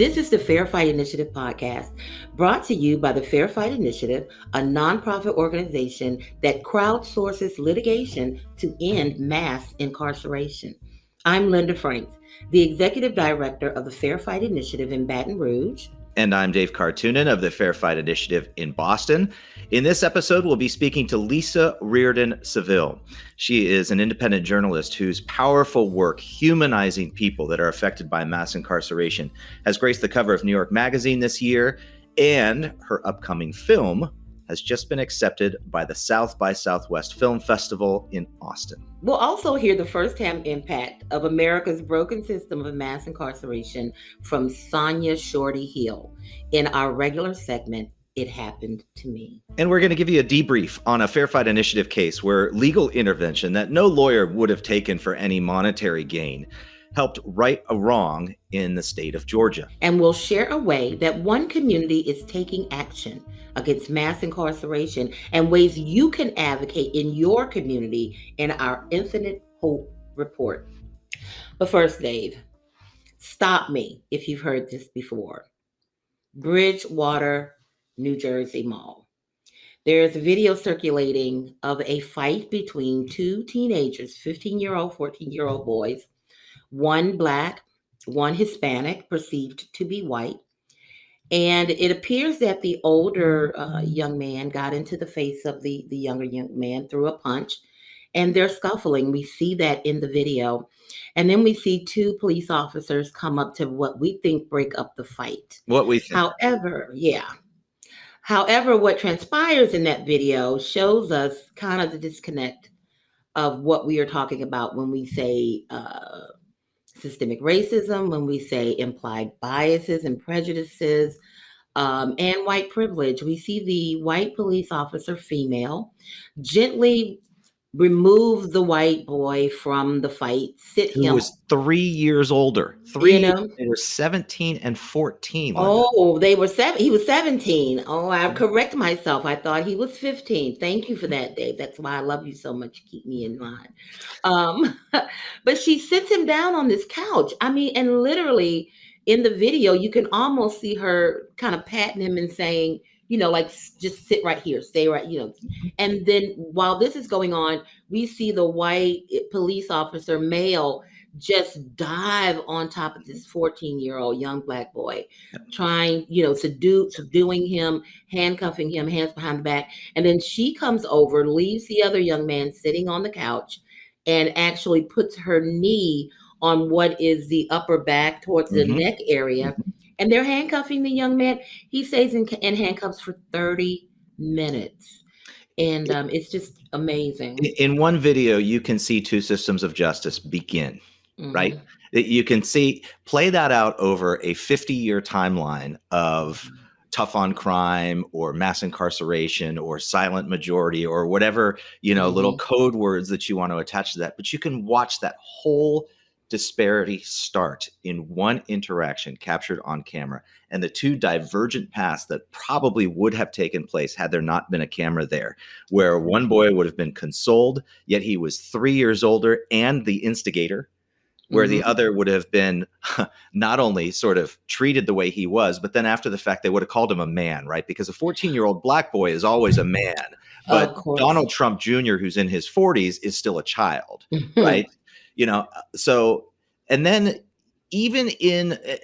This is the Fair Fight Initiative podcast, brought to you by the Fair Fight Initiative, a nonprofit organization that crowdsources litigation to end mass incarceration. I'm Linda Franks, the Executive Director of the Fair Fight Initiative in Baton Rouge. And I'm Dave Cartoonan of the Fair Fight Initiative in Boston. In this episode, we'll be speaking to Lisa Riordan Seville. She is an independent journalist whose powerful work humanizing people that are affected by mass incarceration has graced the cover of New York Magazine this year, and her upcoming film has just been accepted by the South by Southwest Film Festival in Austin. We'll also hear the firsthand impact of America's broken system of mass incarceration from Sonia Shorty Hill in our regular segment, It Happened to Me. And we're going to give you a debrief on a Fair Fight Initiative case where legal intervention that no lawyer would have taken for any monetary gain helped right a wrong in the state of Georgia. And we'll share a way that one community is taking action against mass incarceration and ways you can advocate in your community in our Infinite Hope report. But first, Dave, stop me if you've heard this before. Bridgewater, New Jersey Mall. There's a video circulating of a fight between two teenagers, 15-year-old, 14-year-old boys, one Black, one Hispanic, perceived to be white. And it appears that the older young man got into the face of the younger young man, threw a punch, and they're scuffling. We see that in the video. And then we see two police officers come up to what we think break up the fight. What we think. However, what transpires in that video shows us kind of the disconnect of what we are talking about when we say systemic racism, when we say implied biases and prejudices, and white privilege. We see the white police officer, female, gently remove the white boy from the fight, sit him. He was 3 years older. They were 17 and 14. Linda. Oh, they were he was 17. Oh, I correct myself. I thought he was 15. Thank you for that, Dave. That's why I love you so much. Keep me in line. But she sits him down on this couch. I mean, and literally in the video, you can almost see her kind of patting him and saying, like, just sit right here, stay right, And then while this is going on, we see the white police officer, male, just dive on top of this 14-year-old young Black boy, trying, subduing him, handcuffing him, hands behind the back. And then she comes over, leaves the other young man sitting on the couch, and actually puts her knee on what is the upper back towards the neck area. And they're handcuffing the young man. He stays in handcuffs for 30 minutes. And it's just amazing. In one video, you can see two systems of justice begin, right? You can play that out over a 50-year timeline of tough on crime or mass incarceration or silent majority or whatever, little code words that you want to attach to that. But you can watch that whole disparity start in one interaction captured on camera, and the two divergent paths that probably would have taken place had there not been a camera there, where one boy would have been consoled, yet he was 3 years older and the instigator, where the other would have been not only sort of treated the way he was, but then after the fact, they would have called him a man, right? Because a 14-year-old Black boy is always a man, but Donald Trump Jr., who's in his 40s, is still a child, right? And then even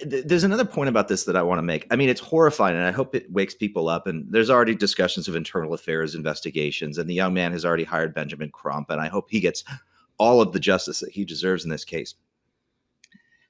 there's another point about this that I want to make. I mean, it's horrifying, and I hope it wakes people up. And there's already discussions of internal affairs investigations, and the young man has already hired Benjamin Crump, and I hope he gets all of the justice that he deserves in this case.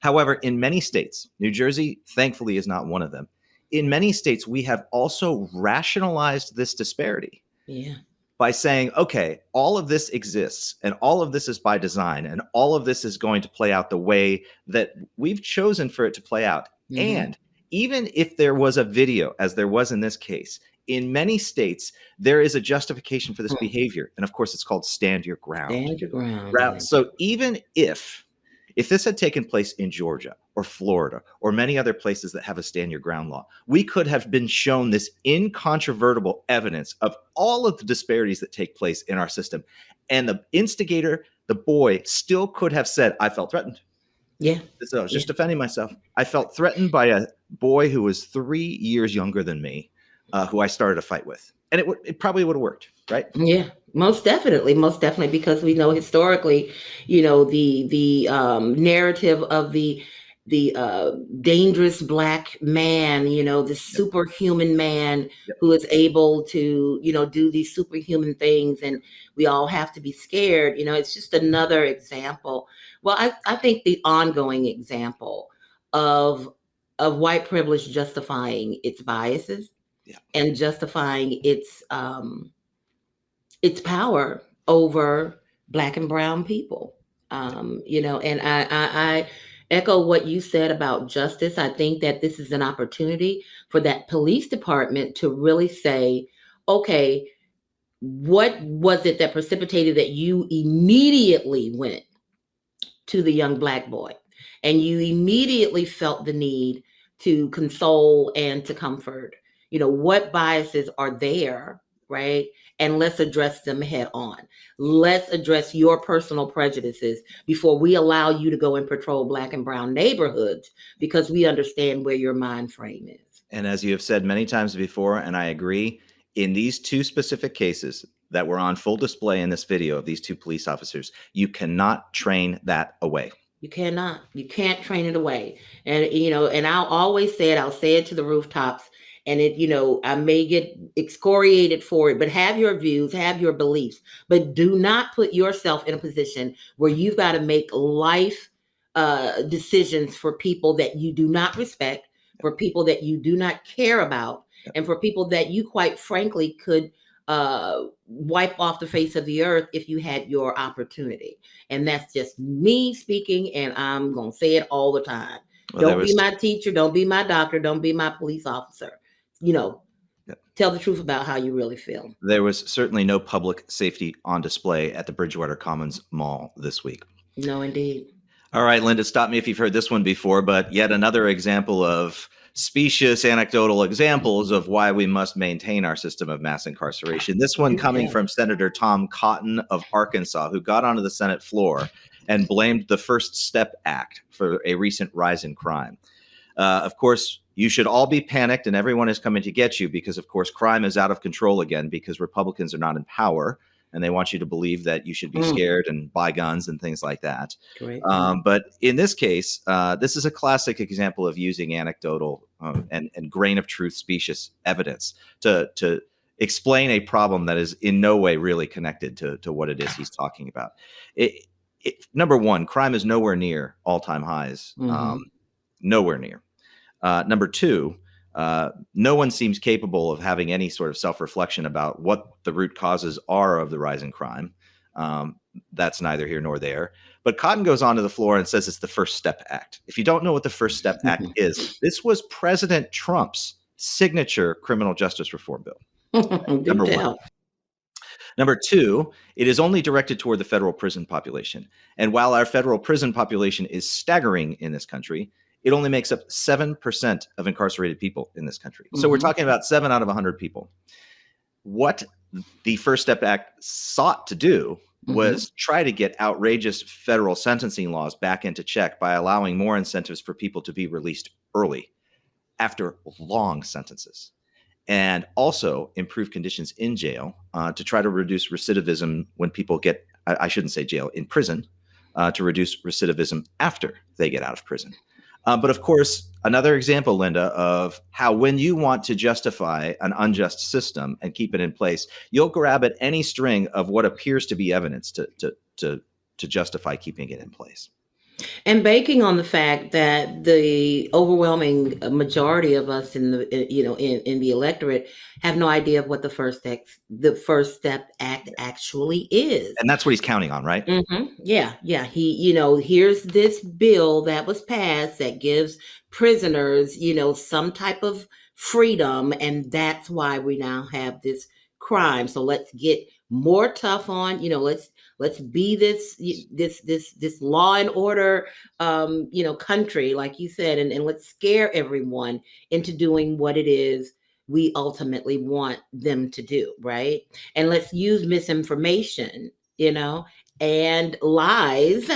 However, in many states, New Jersey, thankfully, is not one of them. In many states, we have also rationalized this disparity. Yeah. By saying, okay, all of this exists and all of this is by design and all of this is going to play out the way that we've chosen for it to play out. And even if there was a video, as there was in this case, in many states, there is a justification for this behavior. And of course, it's called stand your ground. Stand your ground. So even if this had taken place in Georgia or Florida or many other places that have a stand your ground law, we could have been shown this incontrovertible evidence of all of the disparities that take place in our system. And the instigator, the boy, still could have said, I felt threatened. Yeah. So I was Yeah. just defending myself. I felt threatened by a boy who was 3 years younger than me, who I started a fight with, and it probably would have worked, right? Yeah, most definitely, because we know historically, the narrative of the dangerous black man, the Yep. superhuman man Yep. who is able to, do these superhuman things, and we all have to be scared. It's just another example. Well, I think the ongoing example of white privilege justifying its biases Yeah. and justifying its power over black and brown people. And I echo what you said about justice. I think that this is an opportunity for that police department to really say, okay, what was it that precipitated that you immediately went to the young black boy and you immediately felt the need to console and to comfort? What biases are there, right? And let's address them head on. Let's address your personal prejudices before we allow you to go and patrol black and brown neighborhoods, because we understand where your mind frame is. And as you have said many times before, and I agree, in these two specific cases that were on full display in this video of these two police officers, you cannot train that away. You cannot. You can't train it away. And I'll always say it, I'll say it to the rooftops, and I may get excoriated for it, but have your views, have your beliefs, but do not put yourself in a position where you've got to make life decisions for people that you do not respect, for people that you do not care about, and for people that you quite frankly could wipe off the face of the earth if you had your opportunity. And that's just me speaking, and I'm going to say it all the time. Well, Don't be my teacher. Don't be my doctor. Don't be my police officer. Tell the truth about how you really feel. There was certainly no public safety on display at the Bridgewater Commons Mall this week. No, indeed. All right, Linda, stop me if you've heard this one before, but yet another example of specious anecdotal examples of why we must maintain our system of mass incarceration. This one coming from Senator Tom Cotton of Arkansas, who got onto the Senate floor and blamed the First Step Act for a recent rise in crime. Of course, you should all be panicked and everyone is coming to get you because, of course, crime is out of control again because Republicans are not in power. And they want you to believe that you should be scared and buy guns and things like that. But in this case, this is a classic example of using anecdotal and grain of truth specious evidence to explain a problem that is in no way really connected to what it is he's talking about. Number one, crime is nowhere near all-time highs. Nowhere near. Number two, no one seems capable of having any sort of self-reflection about what the root causes are of the rise in crime. That's neither here nor there. But Cotton goes onto the floor and says it's the First Step Act. If you don't know what the First Step Act is, this was President Trump's signature criminal justice reform bill. Number one. Number two, it is only directed toward the federal prison population. And while our federal prison population is staggering in this country, it only makes up 7% of incarcerated people in this country. So we're talking about 7 out of 100 people. What the First Step Act sought to do was try to get outrageous federal sentencing laws back into check by allowing more incentives for people to be released early after long sentences, and also improve conditions in jail to try to reduce recidivism when people get, I shouldn't say jail, in prison, to reduce recidivism after they get out of prison. But of course, another example, Linda, of how when you want to justify an unjust system and keep it in place, you'll grab at any string of what appears to be evidence to justify keeping it in place. And banking on the fact that the overwhelming majority of us in the electorate have no idea of what the First Step Act actually is. And that's what he's counting on, right? Yeah. Here's this bill that was passed that gives prisoners, some type of freedom, and that's why we now have this crime. So let's get more tough on, let's be this law and order, country, like you said, and let's scare everyone into doing what it is we ultimately want them to do, right? And let's use misinformation, and lies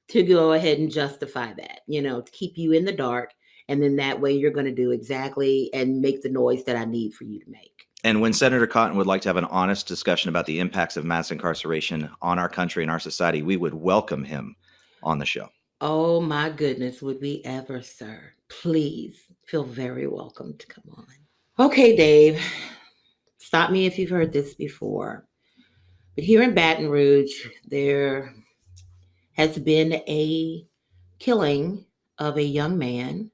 to go ahead and justify that, to keep you in the dark. And then that way you're going to do exactly and make the noise that I need for you to make. And when Senator Cotton would like to have an honest discussion about the impacts of mass incarceration on our country and our society, we would welcome him on the show. Oh my goodness, would we ever, sir? Please feel very welcome to come on. Okay, Dave, stop me if you've heard this before. But here in Baton Rouge, there has been a killing of a young man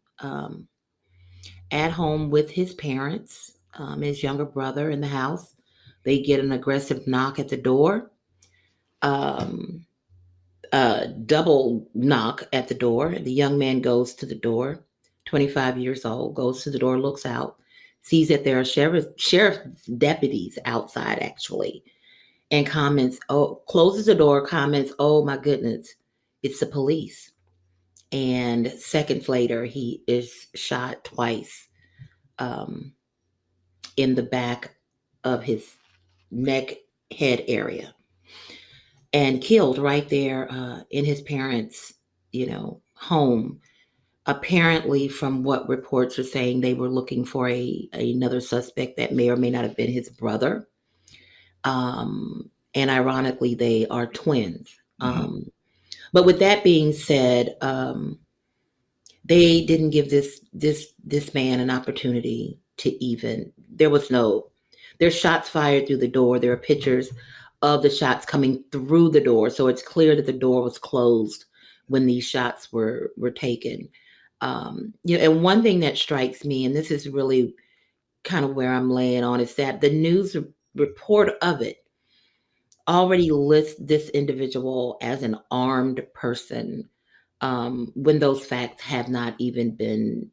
at home with his parents, his younger brother in the house. They get an aggressive knock at the door, double knock at the door. The young man goes to the door, 25 years old, goes to the door, looks out, sees that there are sheriff's deputies outside actually, and comments, closes the door, comments, oh my goodness, it's the police. And seconds later, he is shot twice in the back of his neck, head area, and killed right there in his parents' home. Apparently, from what reports are saying, they were looking for another suspect that may or may not have been his brother. And ironically, they are twins. Mm-hmm. But with that being said, they didn't give this man an opportunity to even. There's shots fired through the door. There are pictures of the shots coming through the door, so it's clear that the door was closed when these shots were taken. And one thing that strikes me, and this is really kind of where I'm laying on, is that the news report of it already lists this individual as an armed person, when those facts have not even been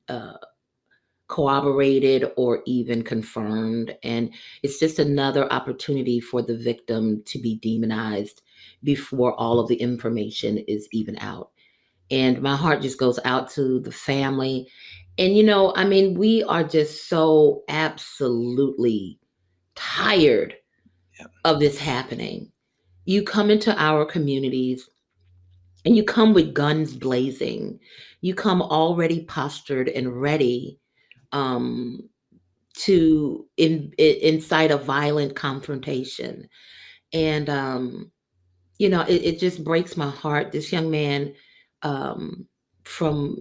corroborated or even confirmed. And it's just another opportunity for the victim to be demonized before all of the information is even out. And my heart just goes out to the family. And, we are just so absolutely tired of this happening. You come into our communities and you come with guns blazing. You come already postured and ready to incite a violent confrontation. And it just breaks my heart. This young man, um, from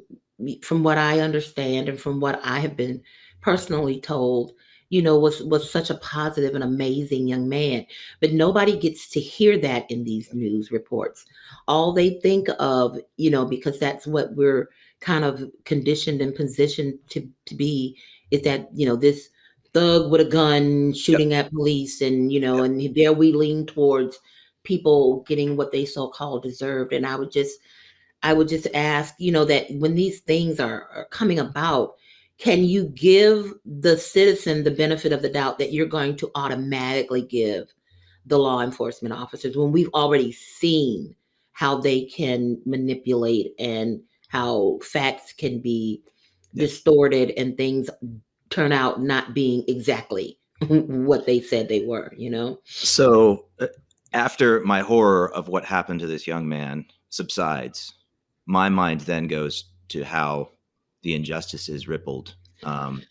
from what I understand and from what I have been personally told, was such a positive and amazing young man. But nobody gets to hear that in these news reports. All they think of, because that's what we're kind of conditioned and positioned to be, is that, this thug with a gun shooting at police, and and there we lean towards people getting what they so-called deserved. And I would just ask, that when these things are coming about, can you give the citizen the benefit of the doubt that you're going to automatically give the law enforcement officers, when we've already seen how they can manipulate and how facts can be distorted and things turn out not being exactly what they said they were, So after my horror of what happened to this young man subsides, my mind then goes to how the injustice is rippled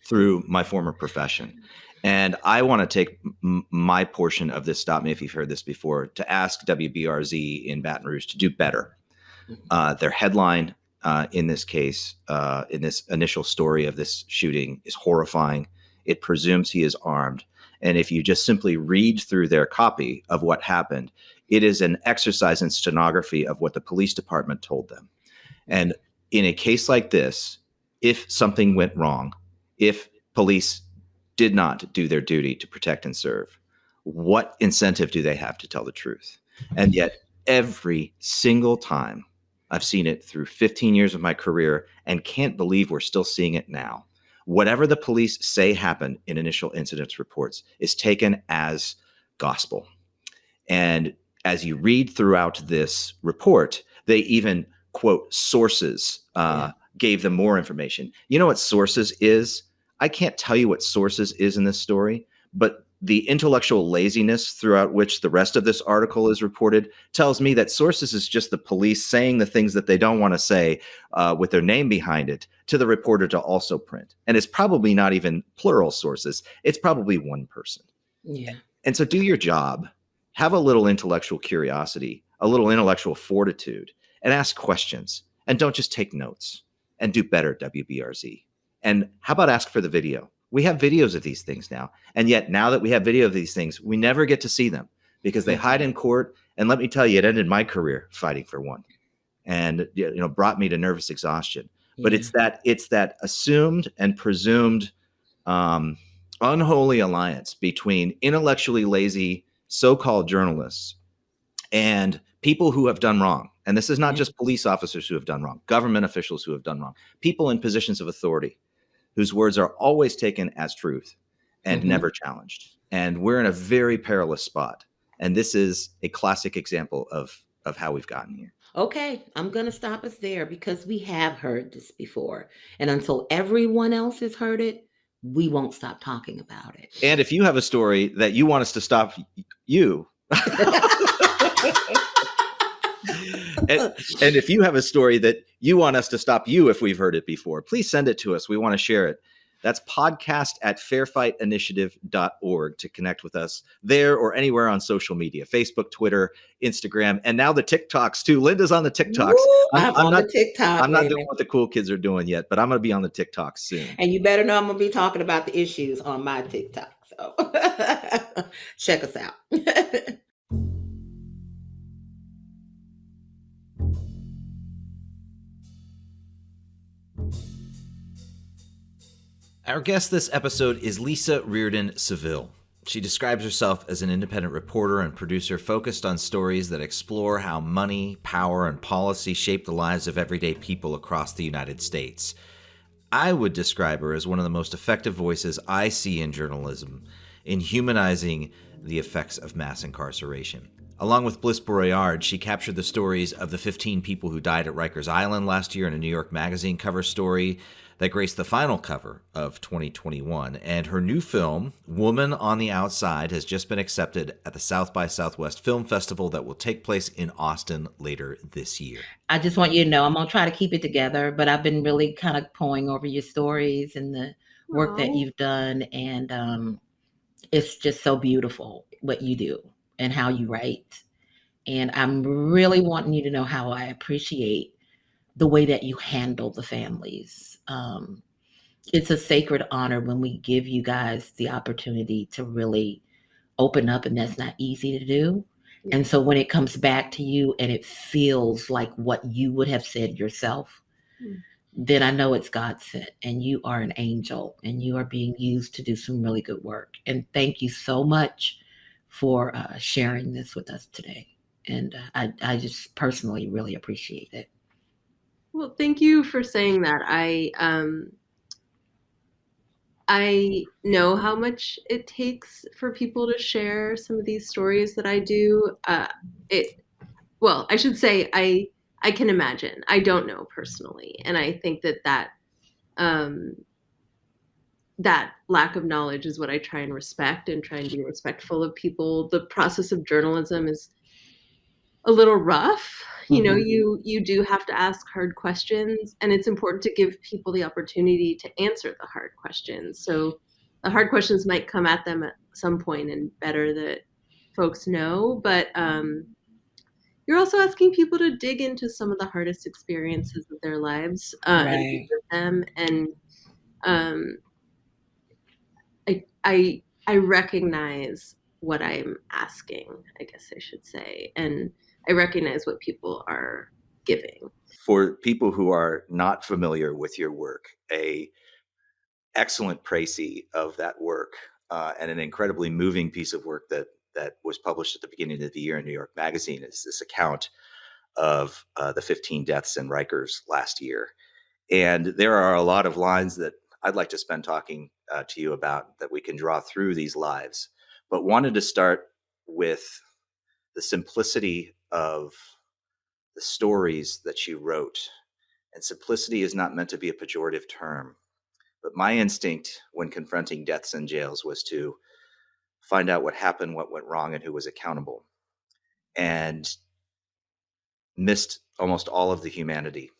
through my former profession. And I want to take my portion of this, stop me if you've heard this before, to ask WBRZ in Baton Rouge to do better. Their headline in this case, in this initial story of this shooting, is horrifying. It presumes he is armed. And if you just simply read through their copy of what happened, it is an exercise in stenography of what the police department told them. And in a case like this, if something went wrong, if police did not do their duty to protect and serve, what incentive do they have to tell the truth? And yet every single time, I've seen it through 15 years of my career and can't believe we're still seeing it now. Whatever the police say happened in initial incidents reports is taken as gospel. And as you read throughout this report, they even quote sources, gave them more information. You know what sources is? I can't tell you what sources is in this story, but The intellectual laziness throughout which the rest of this article is reported tells me that sources is just the police saying the things that they don't want to say with their name behind it to the reporter to also print. And it's probably not even plural sources. It's probably one person. Yeah. And so do your job, have a little intellectual curiosity, a little intellectual fortitude, and ask questions. And don't just take notes, and do better, WBRZ. And how about ask for the video? We have videos of these things now. And yet now that we have video of these things, we never get to see them because they hide in court. And let me tell you, it ended my career fighting for one, and brought me to nervous exhaustion. But it's that assumed and presumed unholy alliance between intellectually lazy so-called journalists and people who have done wrong. And this is not just police officers who have done wrong, government officials who have done wrong, people in positions of authority whose words are always taken as truth and never challenged. And we're in a very perilous spot. And this is a classic example of how we've gotten here. Okay, I'm going to stop us there because we have heard this before. And until everyone else has heard it, we won't stop talking about it. And if you have a story that you want us to stop you, and if you have a story that you want us to stop you if we've heard it before, please send it to us. We want to share it. That's podcast@fairfightinitiative.org to connect with us there or anywhere on social media, Facebook, Twitter, Instagram, and now the TikToks too. Linda's on the TikToks. Woo, I'm on the TikTok. I'm not doing what the cool kids are doing yet, but I'm going to be on the TikToks soon. And you better know I'm going to be talking about the issues on my TikTok. So check us out. Our guest this episode is Lisa Riordan Seville. She describes herself as an independent reporter and producer focused on stories that explore how money, power, and policy shape the lives of everyday people across the United States. I would describe her as one of the most effective voices I see in journalism in humanizing the effects of mass incarceration. Along with Bliss Boyard, she captured the stories of the 15 people who died at Rikers Island last year in a New York Magazine cover story that graced the final cover of 2021. And her new film, Woman on the Outside, has just been accepted at the South by Southwest Film Festival that will take place in Austin later this year. I just want you to know, I'm going to try to keep it together, but I've been really kind of poring over your stories and the work that you've done. And it's just so beautiful what you do and how you write. And I'm really wanting you to know how I appreciate the way that you handle the families. It's a sacred honor when we give you guys the opportunity to really open up, and that's not easy to do. And so when it comes back to you and it feels like what you would have said yourself, then I know it's God sent, and you are an angel, and you are being used to do some really good work. And thank you so much for sharing this with us today. And I just personally really appreciate it. Well, thank you for saying that. I know how much it takes for people to share some of these stories that I do. Well, I should say I can imagine. I don't know personally, and I think that lack of knowledge is what I try and respect and try and be respectful of people. The process of journalism is a little rough. You know, you do have to ask hard questions, and it's important to give people the opportunity to answer the hard questions. So the hard questions might come at them at some point, and better that folks know. But you're also asking people to dig into some of the hardest experiences of their lives and be with them. And I recognize what I'm asking, I guess I should say, and I recognize what people are giving. For people who are not familiar with your work, a excellent précis of that work and an incredibly moving piece of work that was published at the beginning of the year in New York Magazine is this account of the 15 deaths in Rikers last year. And there are a lot of lines that I'd like to spend talking to you about that we can draw through these lives, but wanted to start with the simplicity of the stories that you wrote. And simplicity is not meant to be a pejorative term, but my instinct when confronting deaths in jails was to find out what happened, what went wrong, and who was accountable, and missed almost all of the humanity.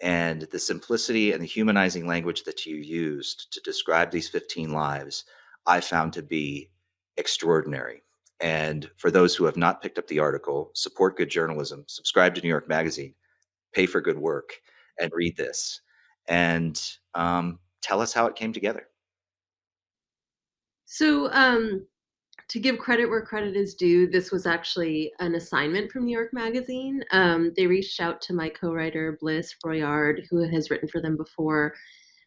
And the simplicity and the humanizing language that you used to describe these 15 lives, I found to be extraordinary. And for those who have not picked up the article, support good journalism, subscribe to New York Magazine, pay for good work, and read this. And tell us how it came together. So, to give credit where credit is due, this was actually an assignment from New York Magazine. They reached out to my co-writer, Bliss Riordan, who has written for them before.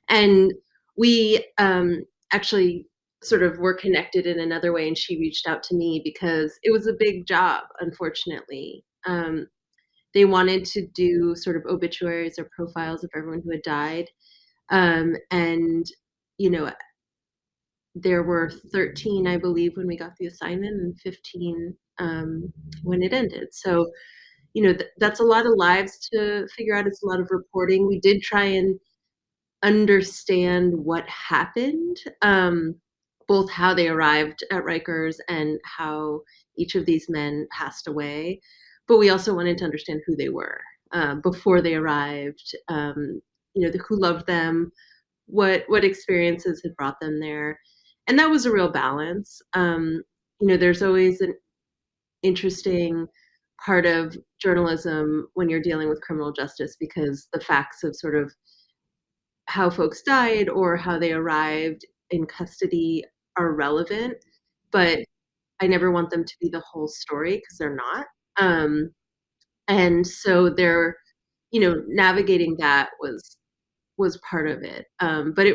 And we actually sort of were connected in another way, and she reached out to me because it was a big job, unfortunately. They wanted to do sort of obituaries or profiles of everyone who had died. And, you know, there were 13, I believe, when we got the assignment, and 15 when it ended. So, that's a lot of lives to figure out. It's a lot of reporting. We did try and understand what happened, both how they arrived at Rikers and how each of these men passed away. But we also wanted to understand who they were before they arrived, who loved them, what experiences had brought them there. And that was a real balance. There's always an interesting part of journalism when you're dealing with criminal justice, because the facts of sort of how folks died or how they arrived in custody are relevant, but I never want them to be the whole story, because they're not. And so navigating that was part of it. But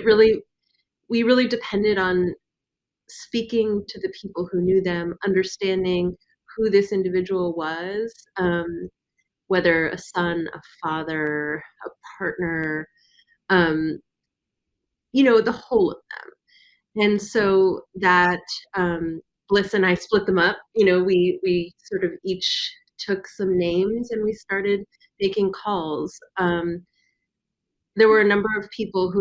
we really depended on speaking to the people who knew them, understanding who this individual was, whether a son, a father, a partner, the whole of them. And so that Bliss and I split them up. We sort of each took some names and we started making calls. There were a number of people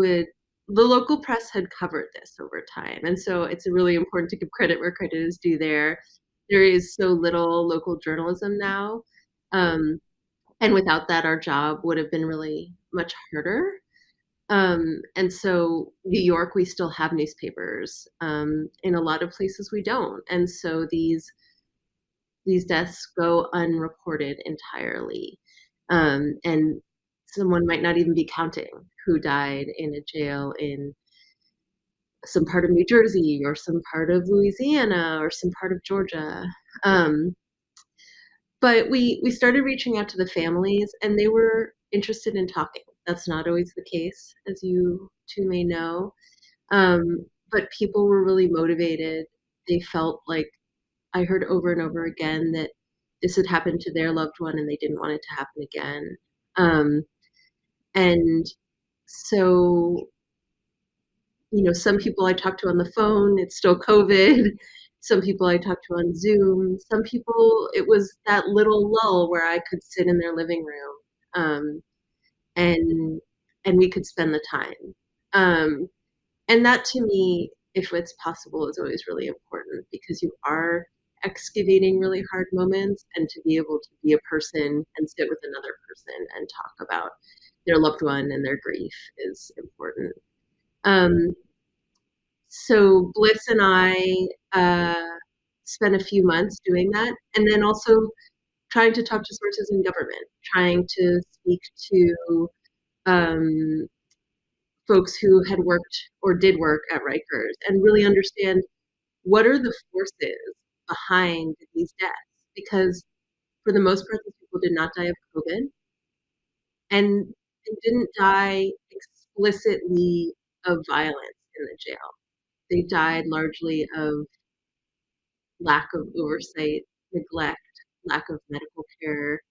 the local press had covered this over time. And so it's really important to give credit where credit is due there. There is so little local journalism now. And without that, our job would have been really much harder. And so New York, we still have newspapers. In a lot of places we don't. And so these deaths go unreported entirely. And someone might not even be counting who died in a jail in some part of New Jersey or some part of Louisiana or some part of Georgia. But we started reaching out to the families, and they were interested in talking. That's not always the case, as you two may know. But people were really motivated. They felt like, I heard over and over again that this had happened to their loved one and they didn't want it to happen again. And so, some people I talked to on the phone, it's still COVID. Some people I talked to on Zoom. Some people, it was that little lull where I could sit in their living room, and we could spend the time. And that, to me, if it's possible, is always really important, because you are excavating really hard moments, and to be able to be a person and sit with another person and talk about their loved one and their grief is important. So Bliss and I spent a few months doing that, and then also trying to talk to sources in government, trying to speak to folks who had worked or did work at Rikers, and really understand what are the forces behind these deaths. Because for the most part, these people did not die of COVID, and they didn't die explicitly of violence in the jail. They died largely of lack of oversight, neglect, lack of medical care,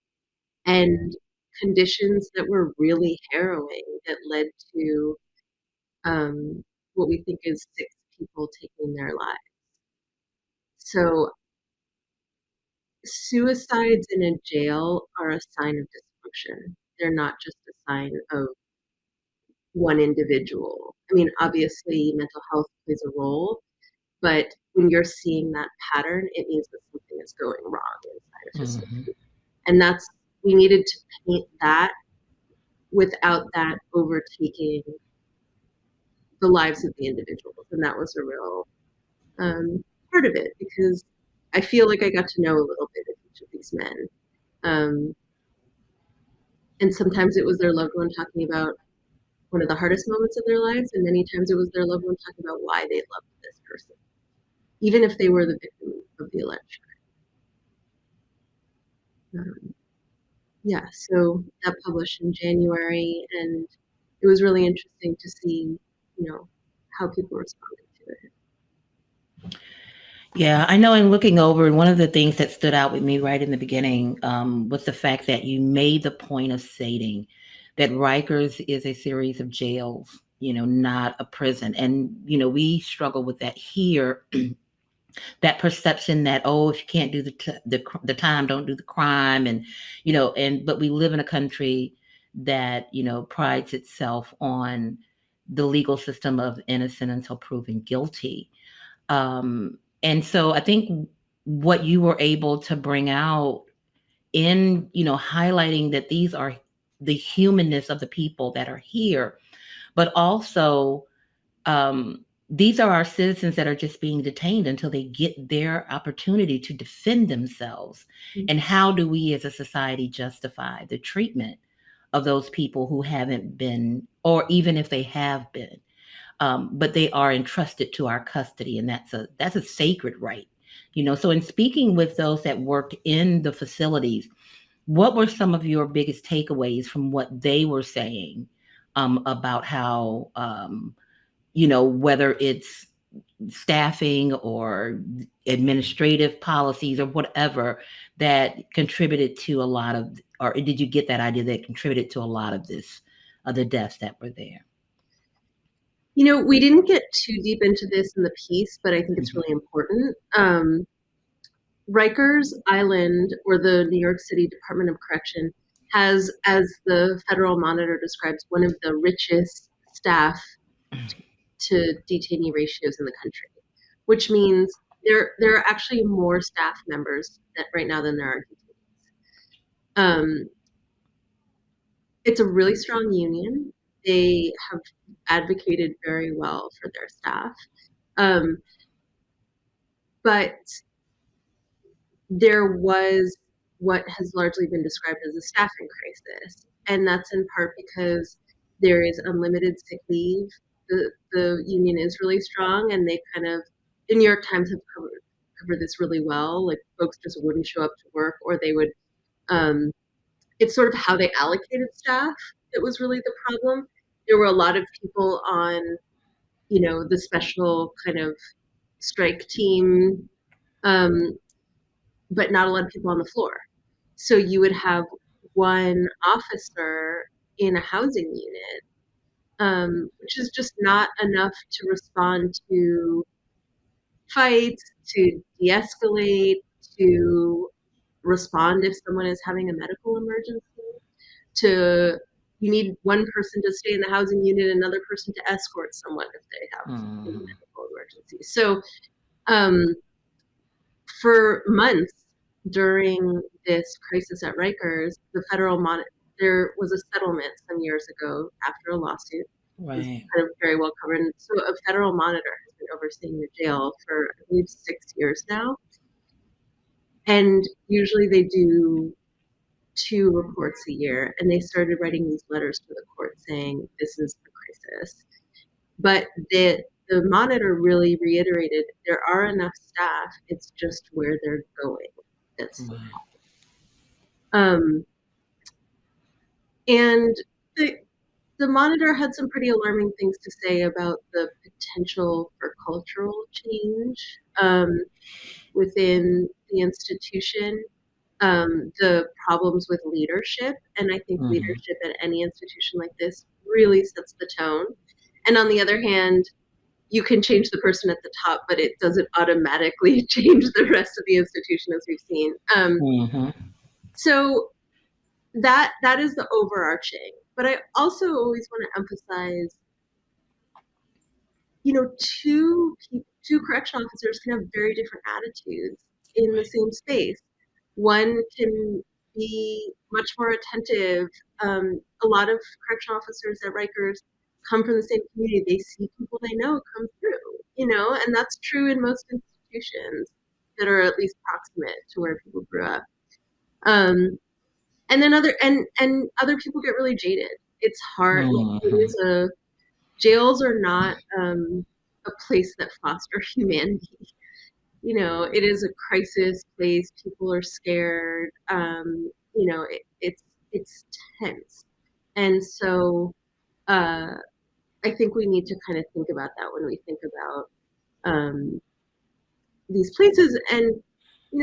and conditions that were really harrowing that led to what we think is 6 people taking their lives. So suicides in a jail are a sign of dysfunction. They're not just a sign of one individual. I mean, obviously mental health plays a role, but when you're seeing that pattern, it means that something is going wrong inside a facility. And we needed to paint that without that overtaking the lives of the individuals. And that was a real part of it, because I feel like I got to know a little bit of each of these men. And sometimes it was their loved one talking about one of the hardest moments of their lives, and many times it was their loved one talking about why they loved this person, even if they were the victim of the alleged crime. Yeah, so that published in January, and it was really interesting to see, how people responded to it. Yeah, I know in looking over, one of the things that stood out with me right in the beginning was the fact that you made the point of stating that Rikers is a series of jails, not a prison. And, we struggle with that here. That perception that, if you can't do the time, don't do the crime. And, but we live in a country that, prides itself on the legal system of innocent until proven guilty. And so I think what you were able to bring out in, highlighting that these are the humanness of the people that are here, but also these are our citizens that are just being detained until they get their opportunity to defend themselves. Mm-hmm. And how do we as a society justify the treatment of those people who haven't been, or even if they have been, but they are entrusted to our custody, and that's a sacred right. So in speaking with those that worked in the facilities, what were some of your biggest takeaways from what they were saying about how, whether it's staffing or administrative policies or whatever that contributed to a lot of, or did you get that idea that contributed to a lot of this, the deaths that were there? We didn't get too deep into this in the piece, but I think it's really important. Rikers Island, or the New York City Department of Correction, has, as the Federal Monitor describes, one of the richest staff to detainee ratios in the country, which means there are actually more staff members right now than there are detainees. It's a really strong union. They have advocated very well for their staff. But there was what has largely been described as a staffing crisis. And that's in part because there is unlimited sick leave. The union is really strong, and they the New York Times have covered this really well. Like, folks just wouldn't show up to work, or they would, it's sort of how they allocated staff that was really the problem. There were a lot of people on, the special kind of strike team, but not a lot of people on the floor. So you would have one officer in a housing unit, which is just not enough to respond to fights, to de-escalate, to respond if someone is having a medical emergency. You need one person to stay in the housing unit, another person to escort someone if they have a medical emergency. So for months during this crisis at Rikers, there was a settlement some years ago after a lawsuit. Right. It was kind of very well covered. And so a federal monitor has been overseeing the jail for, I believe, 6 years now. And usually they do 2 reports a year, and they started writing these letters to the court saying this is the crisis. But the monitor really reiterated there are enough staff, it's just where they're going that's the problem. And the monitor had some pretty alarming things to say about the potential for cultural change within the institution, the problems with leadership. And I think leadership at any institution like this really sets the tone. And on the other hand, you can change the person at the top, but it doesn't automatically change the rest of the institution, as we've seen. So that is the overarching. But I also always want to emphasize, two correctional officers can have very different attitudes in the same space. One can be much more attentive. A lot of correctional officers at Rikers come from the same community. They see people they know come through, and that's true in most institutions that are at least proximate to where people grew up. And then other people get really jaded. It's hard. Jails are not a place that foster humanity. It is a crisis place. People are scared. It's tense, and so I think we need to kind of think about that when we think about these places. And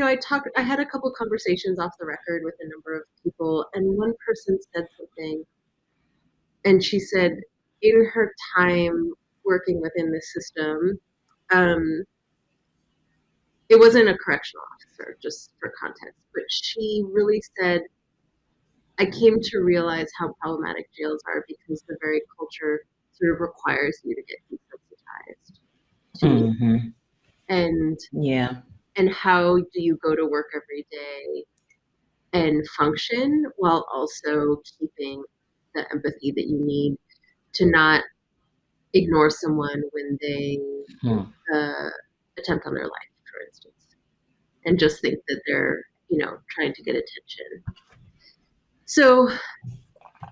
I had a couple conversations off the record with a number of people, and one person said something, and she said, in her time working within the system, it wasn't a correctional officer, just for context, but she really said, I came to realize how problematic jails are because the very culture sort of requires you to get desensitized to it. And how do you go to work every day and function while also keeping the empathy that you need to not ignore someone when they attempt on their life, for instance, and just think that they're, trying to get attention. So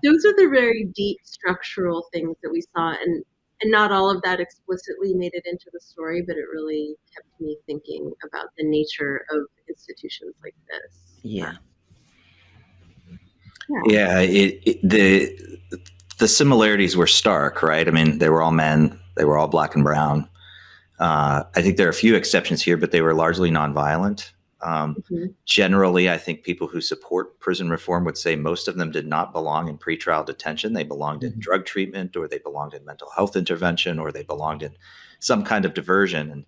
those are the very deep structural things that we saw, and not all of that explicitly made it into the story, but it really kept me thinking about the nature of institutions like this. Yeah. The similarities were stark, right? I mean, they were all men. They were all black and brown. I think there are a few exceptions here, but they were largely nonviolent. Generally, I think people who support prison reform would say most of them did not belong in pretrial detention. They belonged in drug treatment, or they belonged in mental health intervention, or they belonged in some kind of diversion. And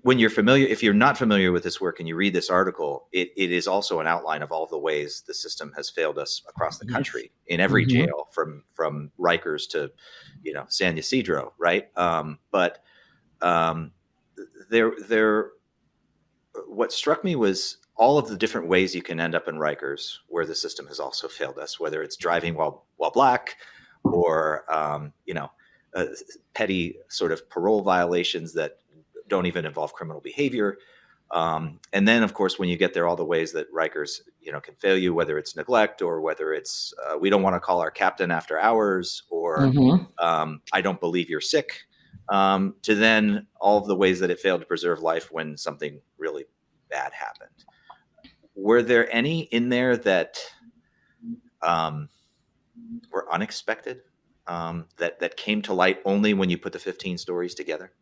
when you're familiar, if you're not familiar with this work and you read this article, it is also an outline of all the ways the system has failed us across the country in every jail, from Rikers to, San Ysidro, right? But what struck me was all of the different ways you can end up in Rikers where the system has also failed us, whether it's driving while black, or petty sort of parole violations that don't even involve criminal behavior. And then, of course, when you get there, all the ways that Rikers, can fail you, whether it's neglect, or whether it's we don't want to call our captain after hours, or I don't believe you're sick, to then all of the ways that it failed to preserve life when something really bad happened. Were there any in there that were unexpected, that came to light only when you put the 15 stories together?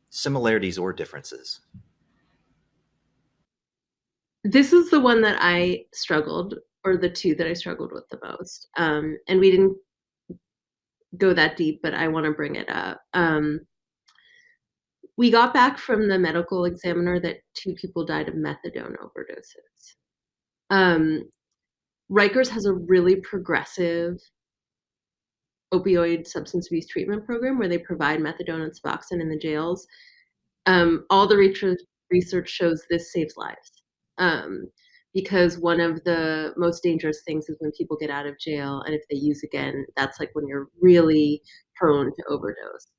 Similarities or differences? This is the one that I struggled, or the two that I struggled with the most. And we didn't go that deep, but I want to bring it up. We got back from the medical examiner that 2 people died of methadone overdoses. Rikers has a really progressive opioid substance abuse treatment program where they provide methadone and Suboxone in the jails. All the research shows this saves lives, because one of the most dangerous things is when people get out of jail, and if they use again, that's like when you're really prone to overdose.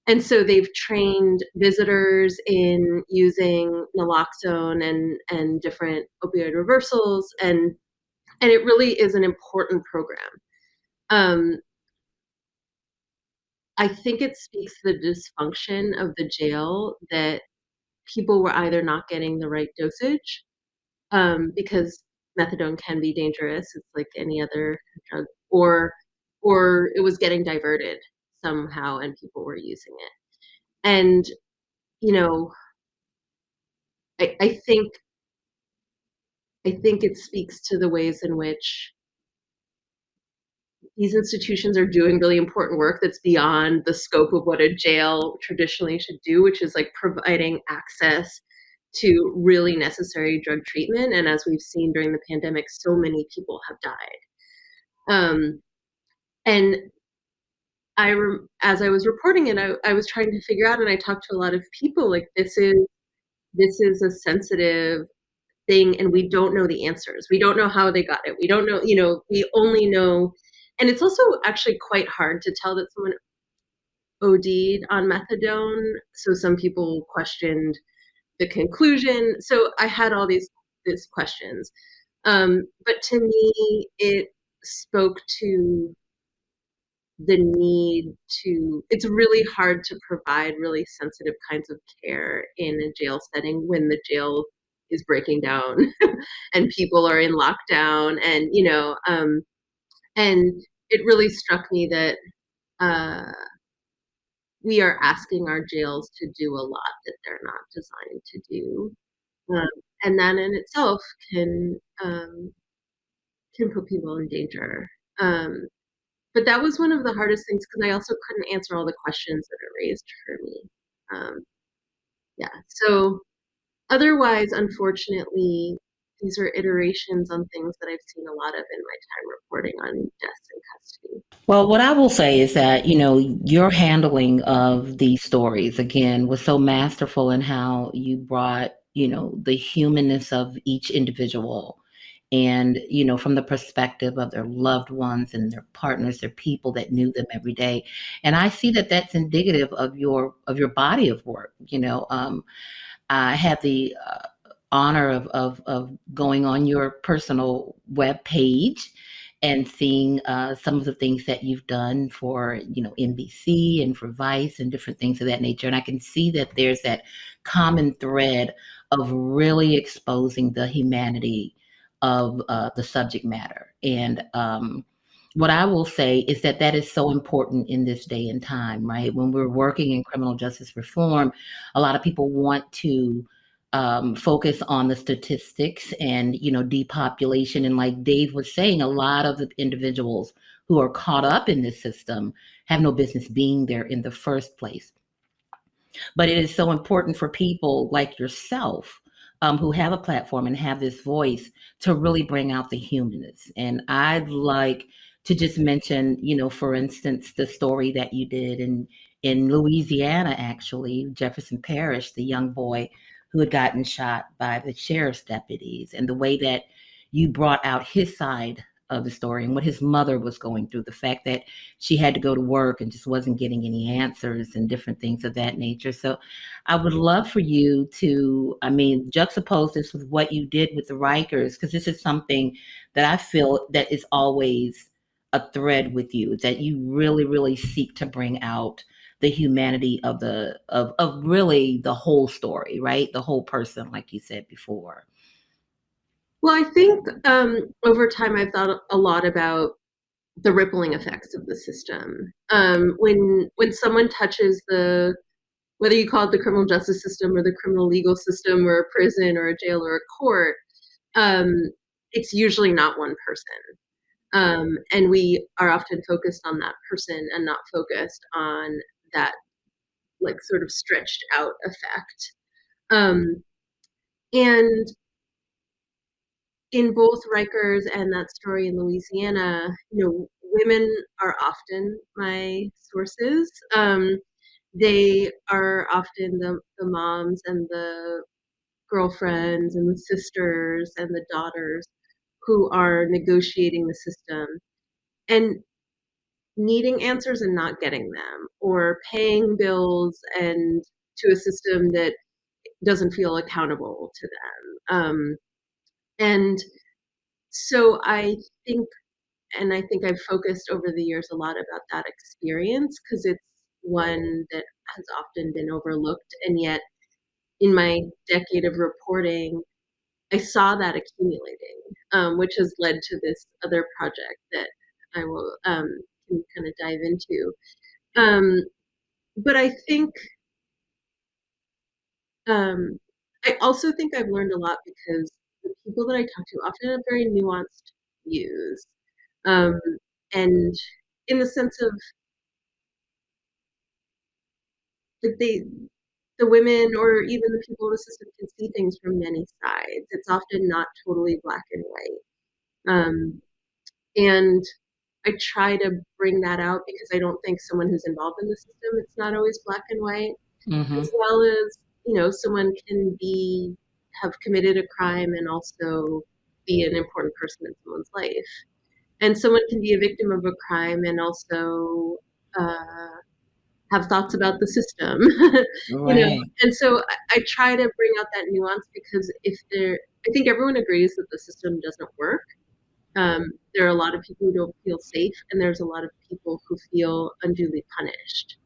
And so they've trained visitors in using naloxone and different opioid reversals, and it really is an important program. I think it speaks to the dysfunction of the jail that people were either not getting the right dosage, because methadone can be dangerous. It's like any other drug, or it was getting diverted somehow and people were using it. And, I think it speaks to the ways in which these institutions are doing really important work that's beyond the scope of what a jail traditionally should do, which is like providing access to really necessary drug treatment. And as we've seen during the pandemic, so many people have died. And as I was reporting it, I was trying to figure out, and I talked to a lot of people, like, this is a sensitive thing, and we don't know the answers. We don't know how they got it. We don't know, we only know, and it's also actually quite hard to tell that someone OD'd on methadone. So some people questioned the conclusion. So I had all these questions. But to me, it spoke to the need to, it's really hard to provide really sensitive kinds of care in a jail setting when the jail is breaking down and people are in lockdown, and it really struck me that uh, we are asking our jails to do a lot that they're not designed to do, um, and that in itself can put people in danger. Um, but that was one of the hardest things because I also couldn't answer all the questions that it raised for me. Um, yeah. So otherwise, unfortunately, these are iterations on things that I've seen a lot of in my time reporting on deaths in custody. Well, what I will say is that, your handling of these stories, again, was so masterful in how you brought, the humanness of each individual and, from the perspective of their loved ones and their partners, their people that knew them every day. And I see that that's indicative of your body of work. I had the honor of going on your personal web page and seeing some of the things that you've done for NBC and for Vice and different things of that nature. And I can see that there's that common thread of really exposing the humanity of the subject matter. And what I will say is that that is so important in this day and time, right? When we're working in criminal justice reform, a lot of people want to focus on the statistics and depopulation. And like Dave was saying, a lot of the individuals who are caught up in this system have no business being there in the first place. But it is so important for people like yourself, who have a platform and have this voice, to really bring out the humanness. And I'd like to just mention, for instance, the story that you did in Louisiana, actually, Jefferson Parish, the young boy who had gotten shot by the sheriff's deputies, and the way that you brought out his side of the story and what his mother was going through, the fact that she had to go to work and just wasn't getting any answers and different things of that nature. So I would love for you to, juxtapose this with what you did with the Rikers, because this is something that I feel that is always a thread with you, that you really, really seek to bring out the humanity of of really the whole story, right? The whole person, like you said before. Well, I think over time I've thought a lot about the rippling effects of the system. When someone touches whether you call it the criminal justice system or the criminal legal system or a prison or a jail or a court, um, it's usually not one person. And we are often focused on that person and not focused on that, like, sort of stretched out effect. Um, and in both Rikers and that story in Louisiana, women are often my sources. They are often the moms and the girlfriends and the sisters and the daughters who are negotiating the system and needing answers and not getting them, or paying bills and to a system that doesn't feel accountable to them. And so think I think I've focused over the years a lot about that experience because it's one that has often been overlooked. And yet, in my decade of reporting, I saw that accumulating, which has led to this other project that I will can kind of dive into. Um, but I also think I've learned a lot because the people that I talk to often have very nuanced views, um, and in the sense of, like, the women or even the people in the system can see things from many sides. It's often not totally black and white. And I try to bring that out because I don't think someone who's involved in the system, it's not always black and white, as well as, someone can have committed a crime and also be an important person in someone's life. And someone can be a victim of a crime and also have thoughts about the system. Right. And so I try to bring out that nuance because I think everyone agrees that the system doesn't work. There are a lot of people who don't feel safe, and there's a lot of people who feel unduly punished.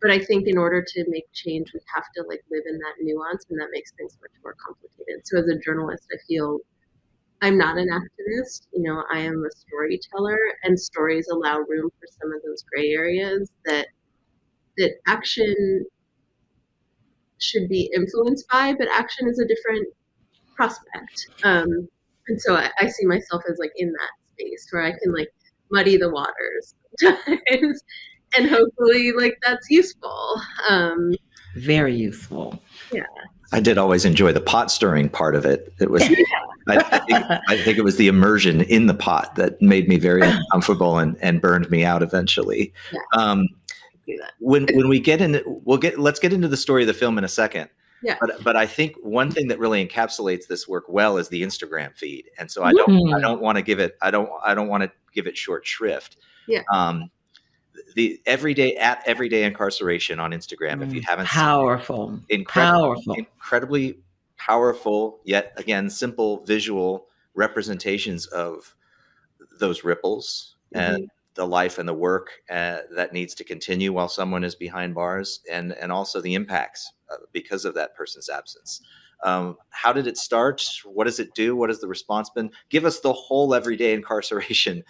But I think in order to make change, we have to live in that nuance, and that makes things much more complicated. So as a journalist, I feel I'm not an activist. I am a storyteller, and stories allow room for some of those gray areas that action should be influenced by, but action is a different prospect. And so I see myself as in that space where I can muddy the waters and hopefully that's useful. Very useful. Yeah. I did always enjoy the pot stirring part of it. It was, I think it was the immersion in the pot that made me very uncomfortable and burned me out eventually. Yeah. When we get into, let's get into the story of the film in a second. Yeah. But I think one thing that really encapsulates this work well is the Instagram feed, and so I don't want to give it short shrift. Yeah. The everyday incarceration on Instagram. If you haven't powerful, seen it, incredibly powerful, yet again simple visual representations of those ripples and the life and the work that needs to continue while someone is behind bars, and also the impacts because of that person's absence. How did it start? What does it do? What has the response been? Give us the whole everyday incarceration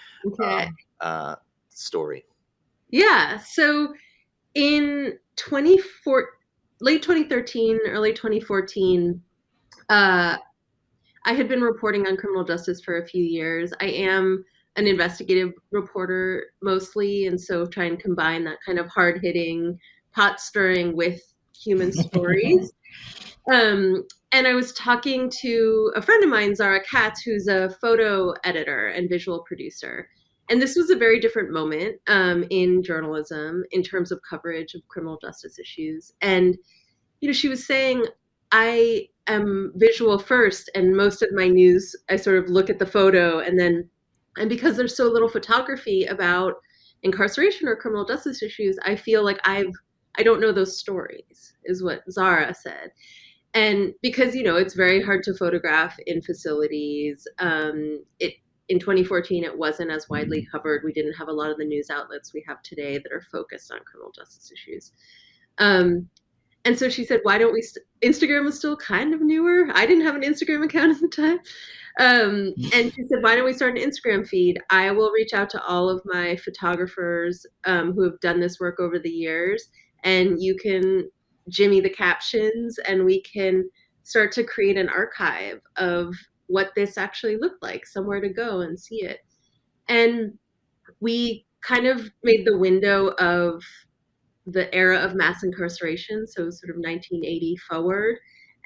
story. Yeah. So in late 2013, early 2014, I had been reporting on criminal justice for a few years. I am an investigative reporter mostly, and so try and combine that kind of hard-hitting, pot-stirring with human stories. And I was talking to a friend of mine, Zara Katz, who's a photo editor and visual producer. And this was a very different moment in journalism in terms of coverage of criminal justice issues. And, she was saying, I am visual first, and most of my news, I sort of look at the photo, and because there's so little photography about incarceration or criminal justice issues, I feel like I don't know those stories, is what Zara said. And because, it's very hard to photograph in facilities. In 2014, it wasn't as widely covered. We didn't have a lot of the news outlets we have today that are focused on criminal justice issues. And so she said, why don't we, Instagram was still kind of newer. I didn't have an Instagram account at the time. And she said, why don't we start an Instagram feed? I will reach out to all of my photographers who have done this work over the years, and you can jimmy the captions, and we can start to create an archive of what this actually looked like, somewhere to go and see it. And we kind of made the window of the era of mass incarceration, so sort of 1980 forward.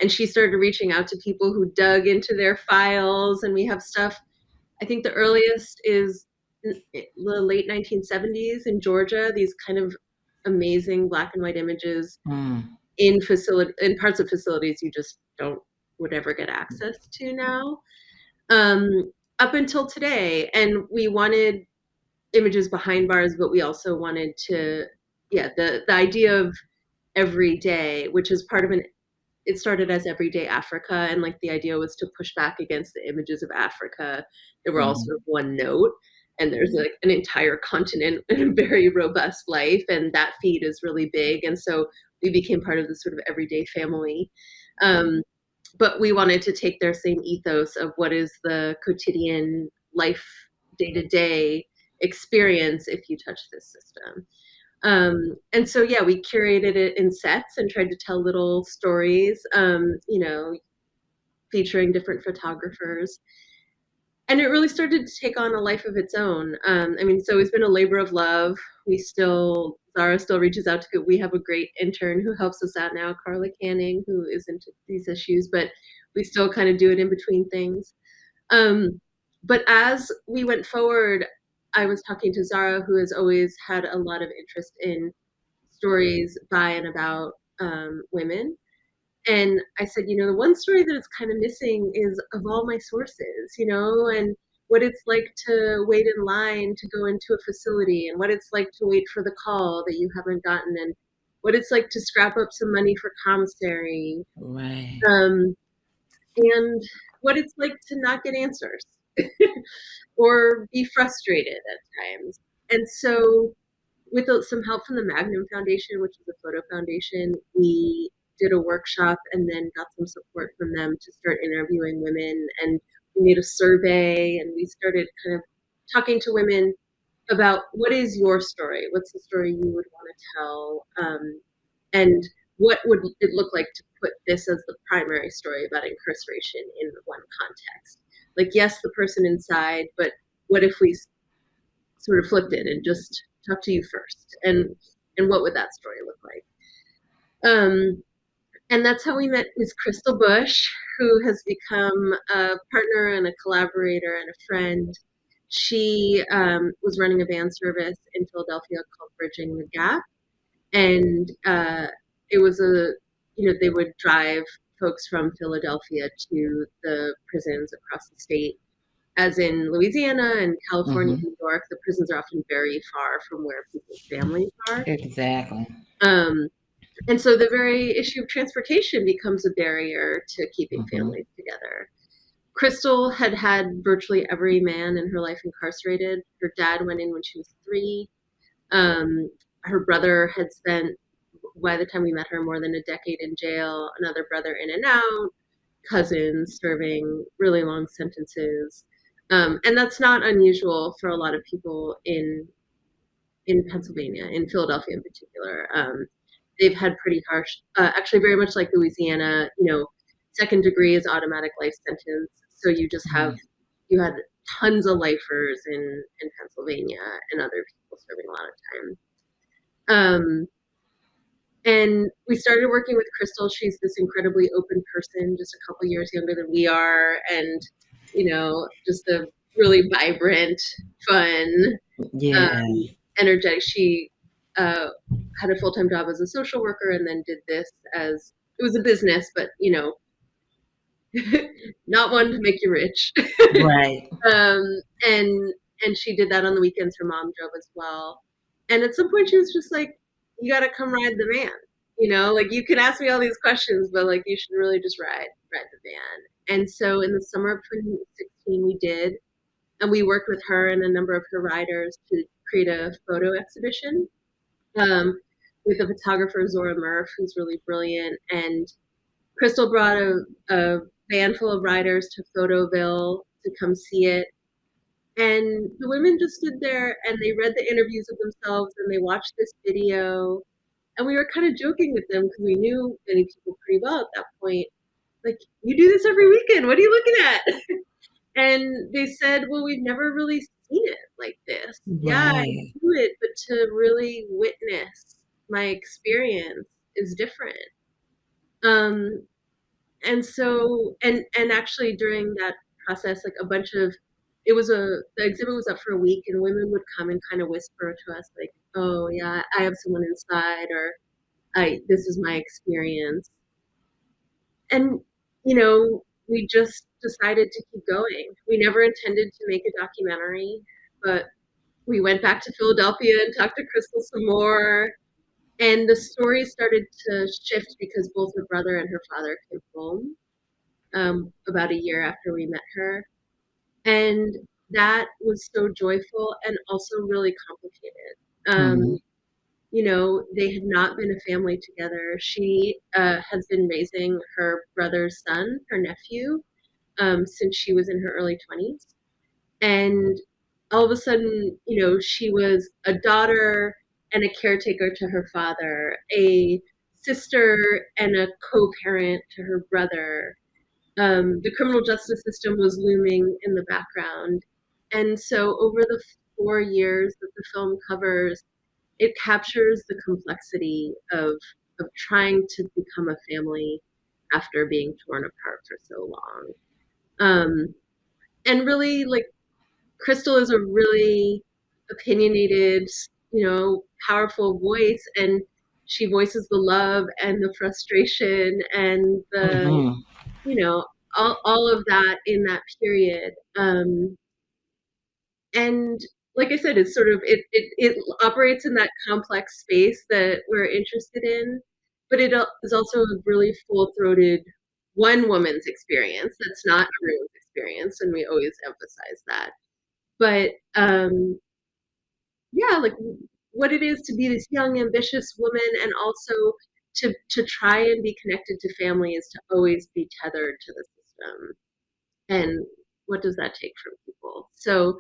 And she started reaching out to people who dug into their files, and we have stuff, I think the earliest is the late 1970s in Georgia, these kind of amazing black and white images in parts of facilities you just would ever get access to now, up until today. And we wanted images behind bars, but we also wanted to, the idea of everyday, which is part of it started as Everyday Africa, and the idea was to push back against the images of Africa that were all sort of one note, and there's an entire continent and a very robust life, and that feed is really big, and so we became part of this sort of everyday family. But we wanted to take their same ethos of what is the quotidian life, day-to-day experience if you touch this system. And so, we curated it in sets and tried to tell little stories, featuring different photographers. And it really started to take on a life of its own. So it's been a labor of love. Zara still reaches out to people. We have a great intern who helps us out now, Carla Canning, who is into these issues, but we still kind of do it in between things. But as we went forward, I was talking to Zara, who has always had a lot of interest in stories by and about women. And I said, the one story that is kind of missing is of all my sources, and what it's like to wait in line to go into a facility, and what it's like to wait for the call that you haven't gotten, and what it's like to scrap up some money for commissary. Right. And what it's like to not get answers or be frustrated at times. And so with some help from the Magnum Foundation, which is a photo foundation, we did a workshop and then got some support from them to start interviewing women. And we made a survey, and we started kind of talking to women about what is your story? What's the story you would want to tell? And what would it look like to put this as the primary story about incarceration in one context? Like, yes, the person inside, but what if we sort of flipped it and just talk to you first? And what would that story look like? And that's how we met with Crystal Bush, who has become a partner and a collaborator and a friend. She was running a van service in Philadelphia called Bridging the Gap. And it was they would drive folks from Philadelphia to the prisons across the state. As in Louisiana and California, New York, the prisons are often very far from where people's families are. Exactly. And so the very issue of transportation becomes a barrier to keeping families together. Crystal had virtually every man in her life incarcerated. Her dad went in when she was 3. Her brother had spent, by the time we met her, more than a decade in jail. Another brother in and out. Cousins serving really long sentences. And that's not unusual for a lot of people in Pennsylvania, in Philadelphia in particular. They've had pretty harsh, actually very much like Louisiana, second degree is automatic life sentence. So you just have, you had tons of lifers in Pennsylvania and other people serving a lot of time. And we started working with Crystal. She's this incredibly open person, just a couple years younger than we are, and just a really vibrant, fun, energetic. She had a full-time job as a social worker, and then did this as, it was a business, but not one to make you rich. Right. And she did that on the weekends. Her mom drove as well. And at some point she was just like, you got to come ride the van. Like, you can ask me all these questions, but like, you should really just ride the van. And so in the summer of 2016, we did, and we worked with her and a number of her riders to create a photo exhibition with a photographer, Zora Murph, who's really brilliant. And Crystal brought a van full of riders to Photoville to come see it. And the women just stood there and they read the interviews of themselves and they watched this video. And we were kind of joking with them because we knew many people pretty well at that point. Like, you do this every weekend. What are you looking at? And they said, well, we've never really seen it like this. Right. Yeah, I do it, but to really witness my experience is different. And so, and actually during that process, like the exhibit was up for a week, and women would come and kind of whisper to us like, oh yeah, I have someone inside, or this is my experience. And, we just decided to keep going. We never intended to make a documentary, but we went back to Philadelphia and talked to Crystal some more. And the story started to shift because both her brother and her father came home about a year after we met her. And that was so joyful and also really complicated. They had not been a family together. She has been raising her brother's son, her nephew, since she was in her early 20s. And all of a sudden, she was a daughter and a caretaker to her father, a sister and a co-parent to her brother. The criminal justice system was looming in the background. And so over the 4 years that the film covers, it captures the complexity of trying to become a family after being torn apart for so long. And really, like, Crystal is a really opinionated, powerful voice, and she voices the love and the frustration and the, Mhm. all of that in that period. And like I said, it's sort of it operates in that complex space that we're interested in, but it is also a really full-throated one woman's experience that's not everyone's experience, and we always emphasize that. But yeah, like what it is to be this young, ambitious woman, and also to try and be connected to family is to always be tethered to the system. And what does that take from people? So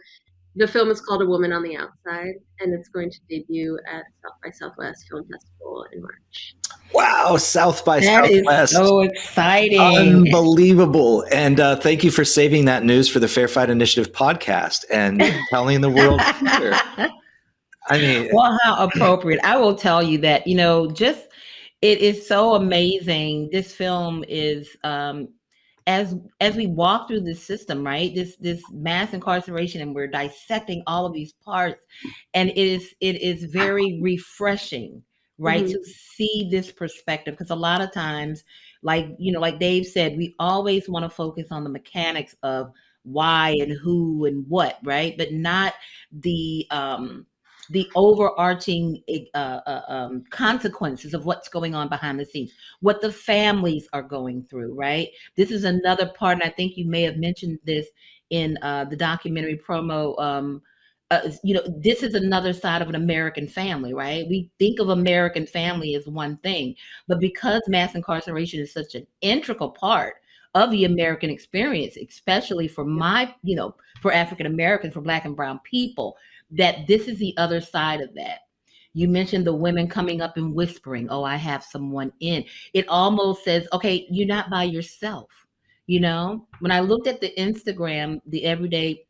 the film is called A Woman on the Outside, and it's going to debut at South by Southwest Film Festival in March. Wow, South by That is Southwest. so exciting. Unbelievable. And thank you for saving that news for the Fair Fight Initiative podcast and telling the world here. I mean, Well, how appropriate. I will tell you that, just it is so amazing. This film is as we walk through this system, right? This mass incarceration, and we're dissecting all of these parts, and it is very refreshing, right, Mhm. to see this perspective, because a lot of times, like Dave said, we always want to focus on the mechanics of why and who and what, right, but not the overarching consequences of what's going on behind the scenes, what the families are going through, right? This is another part, and I think you may have mentioned this in the documentary promo. This is another side of an American family, right? We think of American family as one thing, but because mass incarceration is such an integral part of the American experience, especially for for African Americans, for Black and Brown people, that this is the other side of that. You mentioned the women coming up and whispering, "Oh, I have someone in." It almost says, "Okay, you're not by yourself." When I looked at the Instagram, the everyday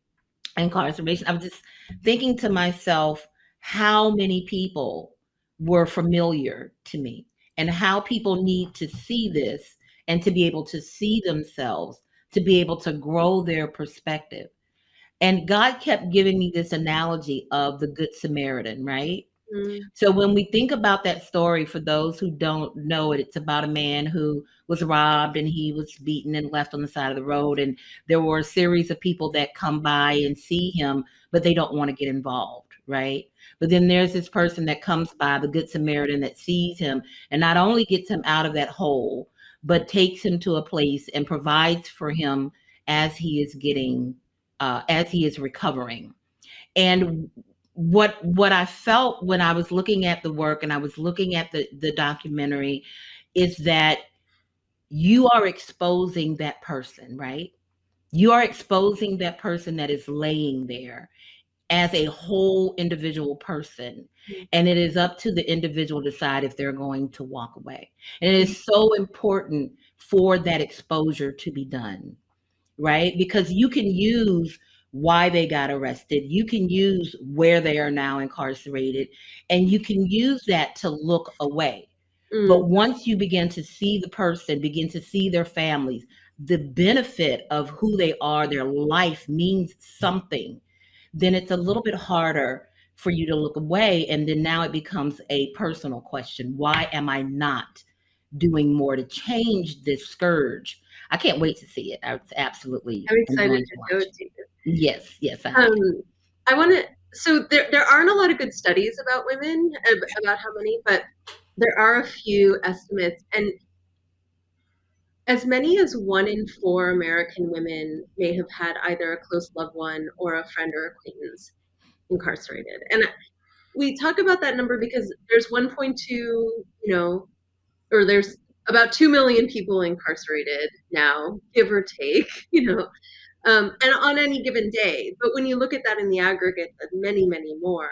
incarceration, I was just thinking to myself how many people were familiar to me, and how people need to see this and to be able to see themselves, to be able to grow their perspective. And God kept giving me this analogy of the Good Samaritan, right? Mm. So when we think about that story, for those who don't know it, it's about a man who was robbed, and he was beaten and left on the side of the road. And there were a series of people that come by and see him, but they don't want to get involved, right? But then there's this person that comes by, the Good Samaritan, that sees him and not only gets him out of that hole, but takes him to a place and provides for him as he is as he is recovering. And what I felt when I was looking at the work and I was looking at the documentary is that you are exposing that person, right? You are exposing that person that is laying there as a whole individual person. And it is up to the individual to decide if they're going to walk away. And it is so important for that exposure to be done, right? Because you can use why they got arrested, you can use where they are now incarcerated, and you can use that to look away. Mm. But once you begin to see the person, begin to see their families, the benefit of who they are, their life means something, then it's a little bit harder for you to look away. And then now it becomes a personal question. Why am I not doing more to change this scourge? I can't wait to see it. I absolutely I'm am excited going to to go watch. to it. Yes, I am. I want to. So there aren't a lot of good studies about women, about how many, but there are a few estimates, and as many as 1 in 4 American women may have had either a close loved one or a friend or acquaintance incarcerated. And we talk about that number because there's 1.2, or there's about 2 million people incarcerated now, give or take, and on any given day. But when you look at that in the aggregate, that many, many more.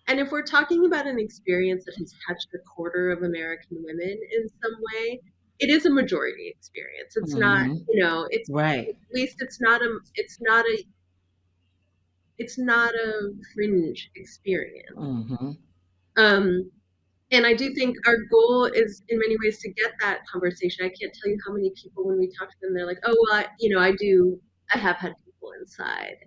And if we're talking about an experience that has touched 1/4 of American women in some way, it is a majority experience. It's not, Mhm. it's Right. at least it's not a fringe experience. Mhm. Um, and I do think our goal is in many ways to get that conversation. I can't tell you how many people when we talk to them, they're like, "Oh, well, I have had people inside,"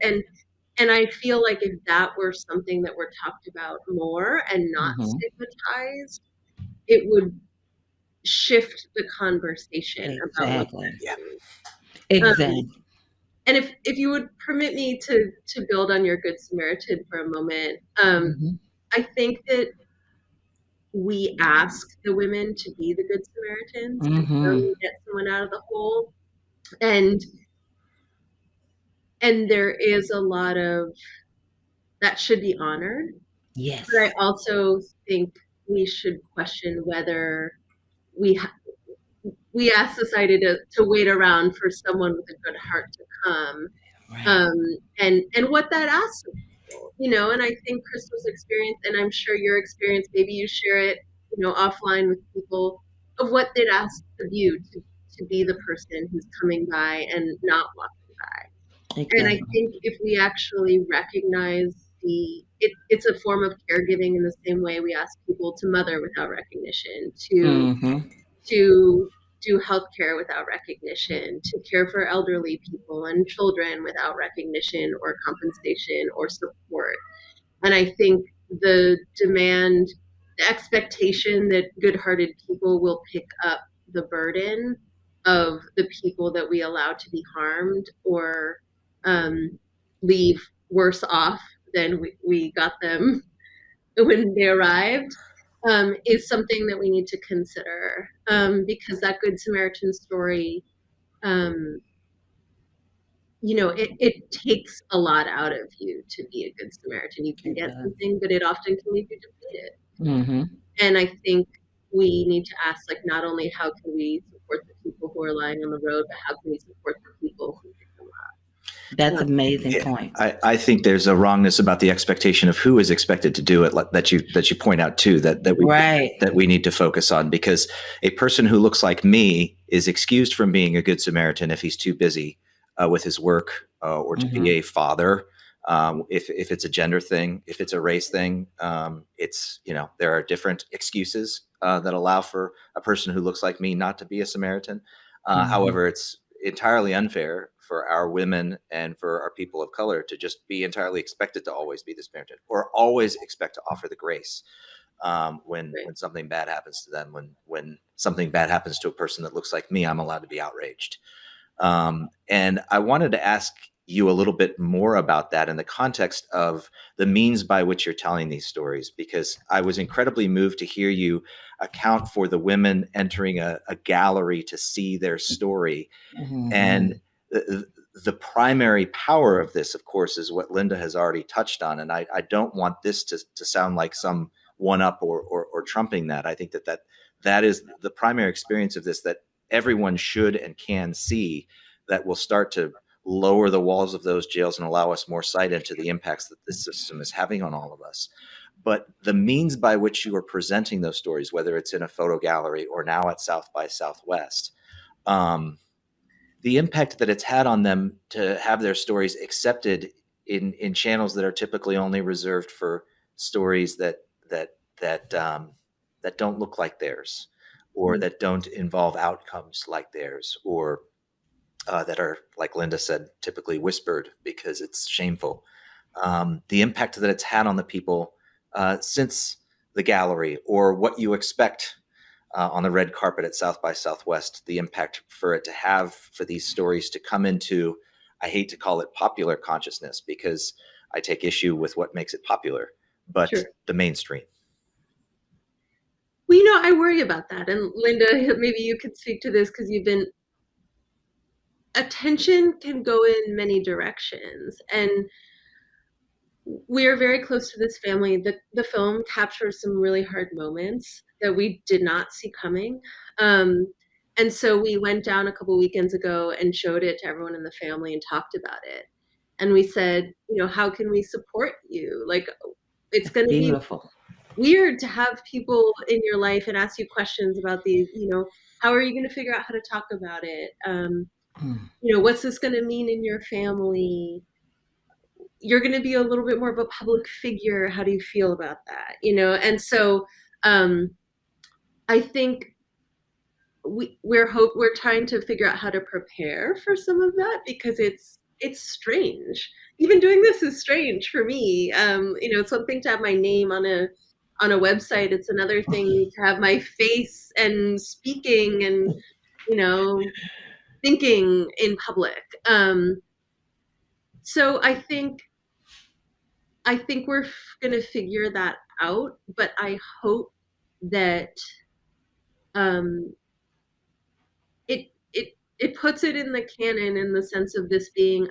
And I feel like if that were something that were talked about more and not stigmatized, it would shift the conversation about what Exactly. that means. Exactly. And if you would permit me to build on your Good Samaritan for a moment, I think that we ask the women to be the Good Samaritans and to get someone out of the hole, and there is a lot of that should be honored. Yes. But I also think we should question whether we we ask society to wait around for someone with a good heart to come, and what that asks of people, and I think Crystal's experience, and I'm sure your experience, maybe you share it, offline with people, of what they'd ask of you to be the person who's coming by and not walking by. And I think if we actually recognize it's a form of caregiving in the same way we ask people to mother without recognition, to do healthcare without recognition, to care for elderly people and children without recognition or compensation or support. And I think the demand, the expectation that good-hearted people will pick up the burden of the people that we allow to be harmed or leave worse off than we got them when they arrived, is something that we need to consider, because that Good Samaritan story, it takes a lot out of you to be a Good Samaritan. You can get something, but it often can leave you depleted. And I think we need to ask, like, not only how can we support the people who are lying on the road, but how can we support the people who pick them up? That's an amazing point. I think there's a wrongness about the expectation of who is expected to do it that you point out too, that we need to focus on, because a person who looks like me is excused from being a Good Samaritan if he's too busy with his work or to be a father. If it's a gender thing, if it's a race thing, it's, there are different excuses that allow for a person who looks like me not to be a Samaritan. However, it's entirely unfair for our women and for our people of color to just be entirely expected to always be the Samaritan or always expect to offer the grace when something bad happens to them. When something bad happens to a person that looks like me, I'm allowed to be outraged. And I wanted to ask you a little bit more about that in the context of the means by which you're telling these stories, because I was incredibly moved to hear you account for the women entering a gallery to see their story. And the primary power of this, of course, is what Linda has already touched on. And I don't want this to sound like some one-up or trumping that. I think that is the primary experience of this, that everyone should and can see, that will start to lower the walls of those jails and allow us more sight into the impacts that this system is having on all of us. But the means by which you are presenting those stories, whether it's in a photo gallery or now at South by Southwest, the impact that it's had on them to have their stories accepted in channels that are typically only reserved for stories that don't look like theirs, or that don't involve outcomes like theirs, or that are, like Linda said, typically whispered because it's shameful. The impact that it's had on the people since the gallery, or what you expect on the red carpet at South by Southwest, the impact for it to have for these stories to come into, I hate to call it popular consciousness, because I take issue with what makes it popular, but the mainstream. Well, I worry about that. And Linda, maybe you could speak to this, because attention can go in many directions. And we are very close to this family. The film captures some really hard moments that we did not see coming. And so we went down a couple weekends ago and showed it to everyone in the family and talked about it. And we said, how can we support you? Like, it's going to be weird to have people in your life and ask you questions about these, how are you going to figure out how to talk about it? What's this going to mean in your family? You're going to be a little bit more of a public figure. How do you feel about that? And so I think we're trying to figure out how to prepare for some of that, because it's strange. Even doing this is strange for me. It's one thing to have my name on a website. It's another thing to have my face and speaking and, thinking in public. So I think we're going to figure that out, but I hope that um, it puts it in the canon in the sense of this being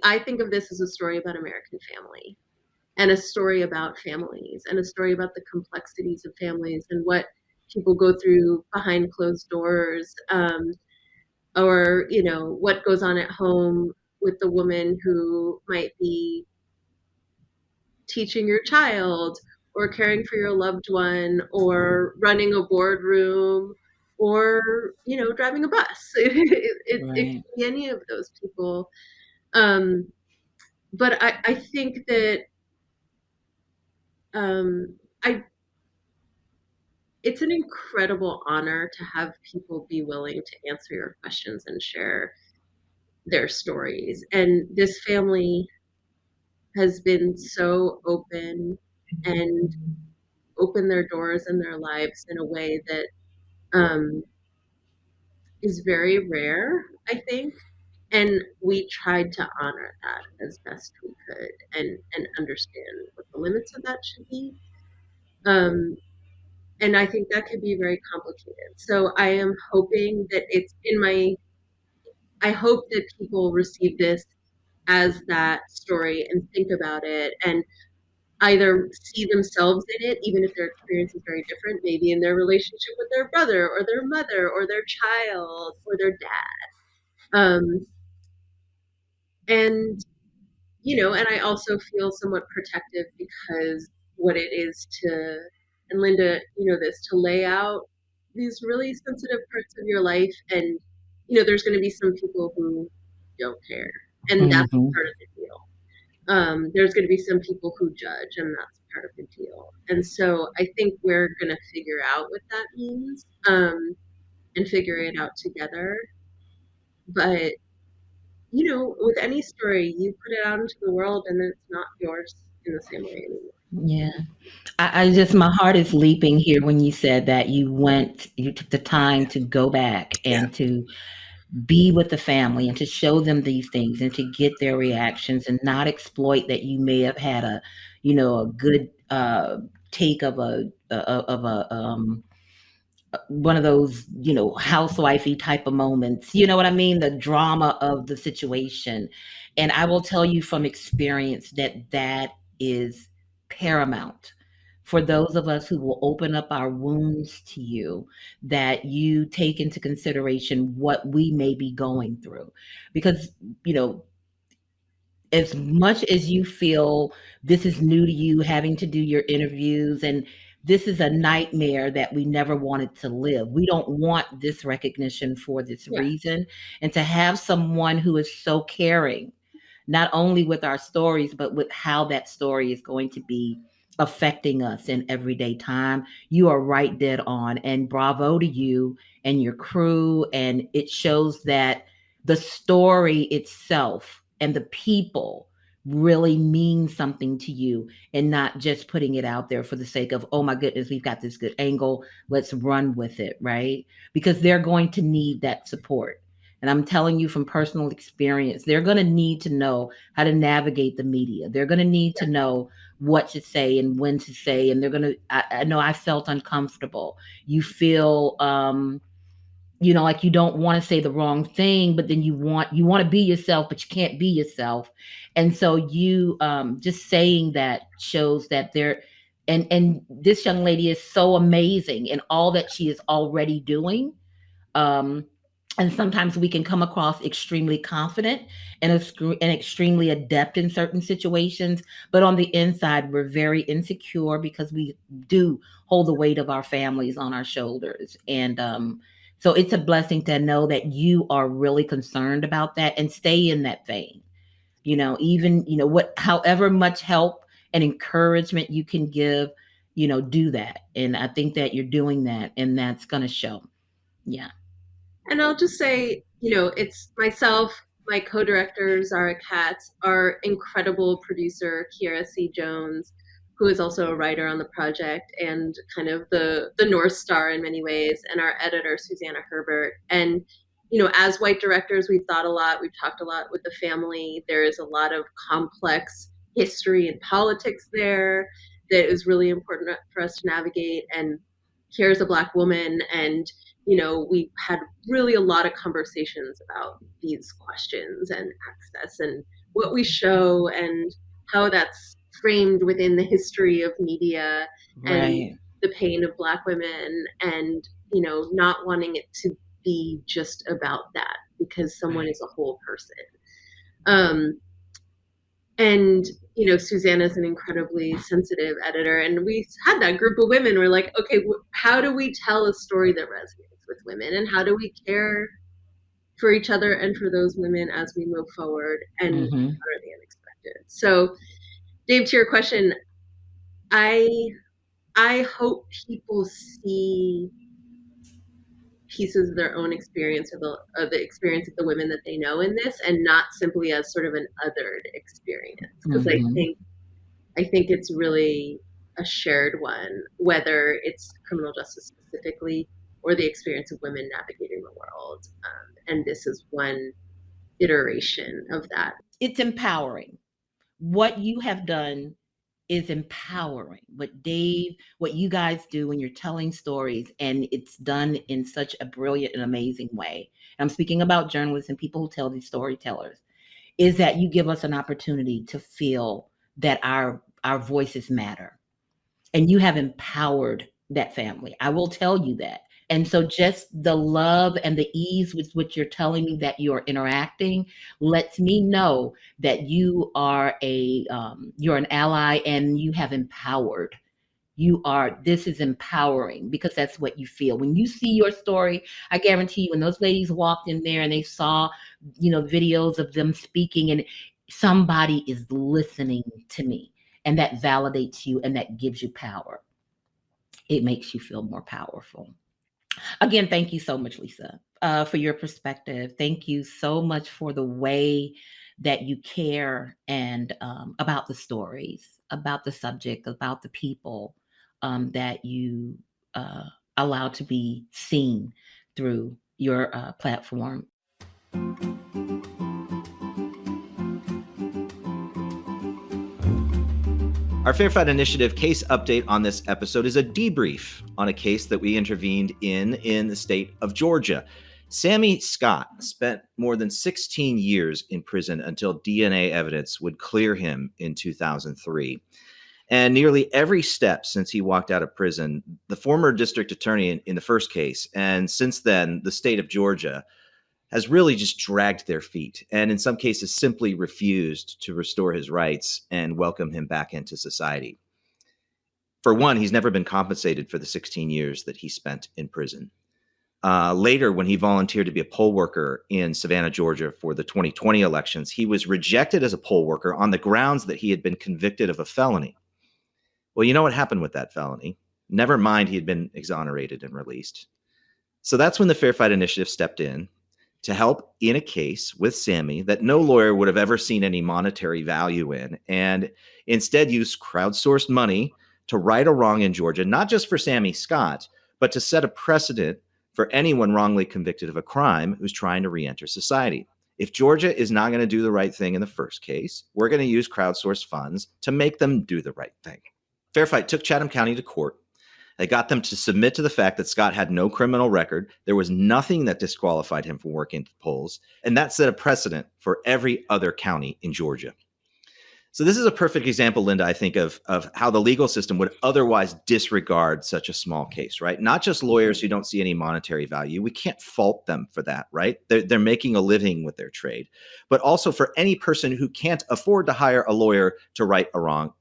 I think of this as a story about American family and a story about families and a story about the complexities of families and what people go through behind closed doors, or what goes on at home with the woman who might be teaching your child or caring for your loved one or running a boardroom or driving a bus. It Right. can be any of those people. But I think that I it's an incredible honor to have people be willing to answer your questions and share their stories. And this family has been so open and open their doors and their lives in a way that um, is very rare, I think. And we tried to honor that as best we could and understand what the limits of that should be. And I think that could be very complicated. So I am hoping that I hope that people receive this as that story and think about it and either see themselves in it, even if their experience is very different, maybe in their relationship with their brother or their mother or their child or their dad. Um, and, and I also feel somewhat protective because what it is and Linda, this, to lay out these really sensitive parts of your life. And, there's going to be some people who don't care. And that's Mhm. part of the deal. There's going to be some people who judge, and that's part of the deal. And so I think we're going to figure out what that means, and figure it out together. But, with any story, you put it out into the world and it's not yours in the same way anymore. Yeah. I just, my heart is leaping here when you said that you took the time to go back Yeah. and to be with the family and to show them these things and to get their reactions and not exploit that you may have had a good take of a one of those, housewifey type of moments. You know what I mean? The drama of the situation. And I will tell you from experience that that is paramount for those of us who will open up our wounds to you, that you take into consideration what we may be going through. Because, you know, as much as you feel this is new to you, having to do your interviews, and this is a nightmare that we never wanted to live. We don't want this recognition for this Yeah. reason. And to have someone who is so caring, not only with our stories, but with how that story is going to be affecting us in everyday time. You are right dead on. And bravo to you and your crew. And it shows that the story itself and the people really mean something to you and not just putting it out there for the sake of, oh my goodness, we've got this good angle, let's run with it, right? Because they're going to need that support. And I'm telling you from personal experience, they're going to need to know how to navigate the media. They're going to need to know what to say and when to say. And they're going to, I know I felt uncomfortable. You feel, like you don't want to say the wrong thing, but then you want to be yourself, but you can't be yourself. And so you, just saying that shows that and this young lady is so amazing in all that she is already doing. Um, and sometimes we can come across extremely confident and extremely adept in certain situations, but on the inside we're very insecure because we do hold the weight of our families on our shoulders. And so it's a blessing to know that you are really concerned about that and stay in that vein. Even what, however much help and encouragement you can give, do that. And I think that you're doing that, and that's going to show. Yeah. And I'll just say, it's myself, my co-director, Zara Katz, our incredible producer, Kiera C. Jones, who is also a writer on the project and kind of the North Star in many ways, and our editor, Susanna Herbert. And, as white directors, we've thought a lot, we've talked a lot with the family. There is a lot of complex history and politics there that is really important for us to navigate. And Kiera's a Black woman, and we had really a lot of conversations about these questions and access and what we show and how that's framed within the history of media and the pain of Black women, and not wanting it to be just about that, because someone is a whole person. And Susanna's an incredibly sensitive editor, and we had that group of women. We're like, okay, how do we tell a story that resonates with women, and how do we care for each other and for those women as we move forward and honor the unexpected? So, Dave, to your question, I hope people see pieces of their own experience of the experience of the women that they know in this, and not simply as sort of an othered experience, because I think it's really a shared one, whether it's criminal justice specifically or the experience of women navigating the world. And this is one iteration of that. It's empowering. What you have done is empowering. What you guys do when you're telling stories, and it's done in such a brilliant and amazing way. And I'm speaking about journalists and people who tell these storytellers, is that you give us an opportunity to feel that our voices matter. And you have empowered that family. I will tell you that. And so just the love and the ease with which you're telling me that you're interacting lets me know that you are you're an ally, and you have empowered. This is empowering, because that's what you feel. When you see your story, I guarantee you, when those ladies walked in there and they saw, videos of them speaking, and somebody is listening to me, and that validates you and that gives you power. It makes you feel more powerful. Again, thank you so much, Lisa, for your perspective. Thank you so much for the way that you care and about the stories, about the subject, about the people that you allow to be seen through your platform. Our Fair Fight Initiative case update on this episode is a debrief on a case that we intervened in the state of Georgia. Sammy Scott spent more than 16 years in prison until DNA evidence would clear him in 2003. And nearly every step since he walked out of prison, the former district attorney in the first case, and since then, the state of Georgia, has really just dragged their feet, and in some cases simply refused to restore his rights and welcome him back into society. For one, he's never been compensated for the 16 years that he spent in prison. Later, when he volunteered to be a poll worker in Savannah, Georgia for the 2020 elections, he was rejected as a poll worker on the grounds that he had been convicted of a felony. Well, you know what happened with that felony? Never mind, he had been exonerated and released. So that's when the Fair Fight Initiative stepped in to help in a case with Sammy that no lawyer would have ever seen any monetary value in, and instead used crowdsourced money to right a wrong in Georgia, not just for Sammy Scott, but to set a precedent for anyone wrongly convicted of a crime who's trying to re-enter society. If Georgia is not going to do the right thing in the first case, we're going to use crowdsourced funds to make them do the right thing. Fair Fight took Chatham County to court. They got them to submit to the fact that Scott had no criminal record. There was nothing that disqualified him from working at the polls, and that set a precedent for every other county in Georgia. So this is a perfect example, Linda, I think, of how the legal system would otherwise disregard such a small case, right? Not just lawyers who don't see any monetary value. We can't fault them for that, right? They're making a living with their trade. But also for any person who can't afford to hire a lawyer to right a wrong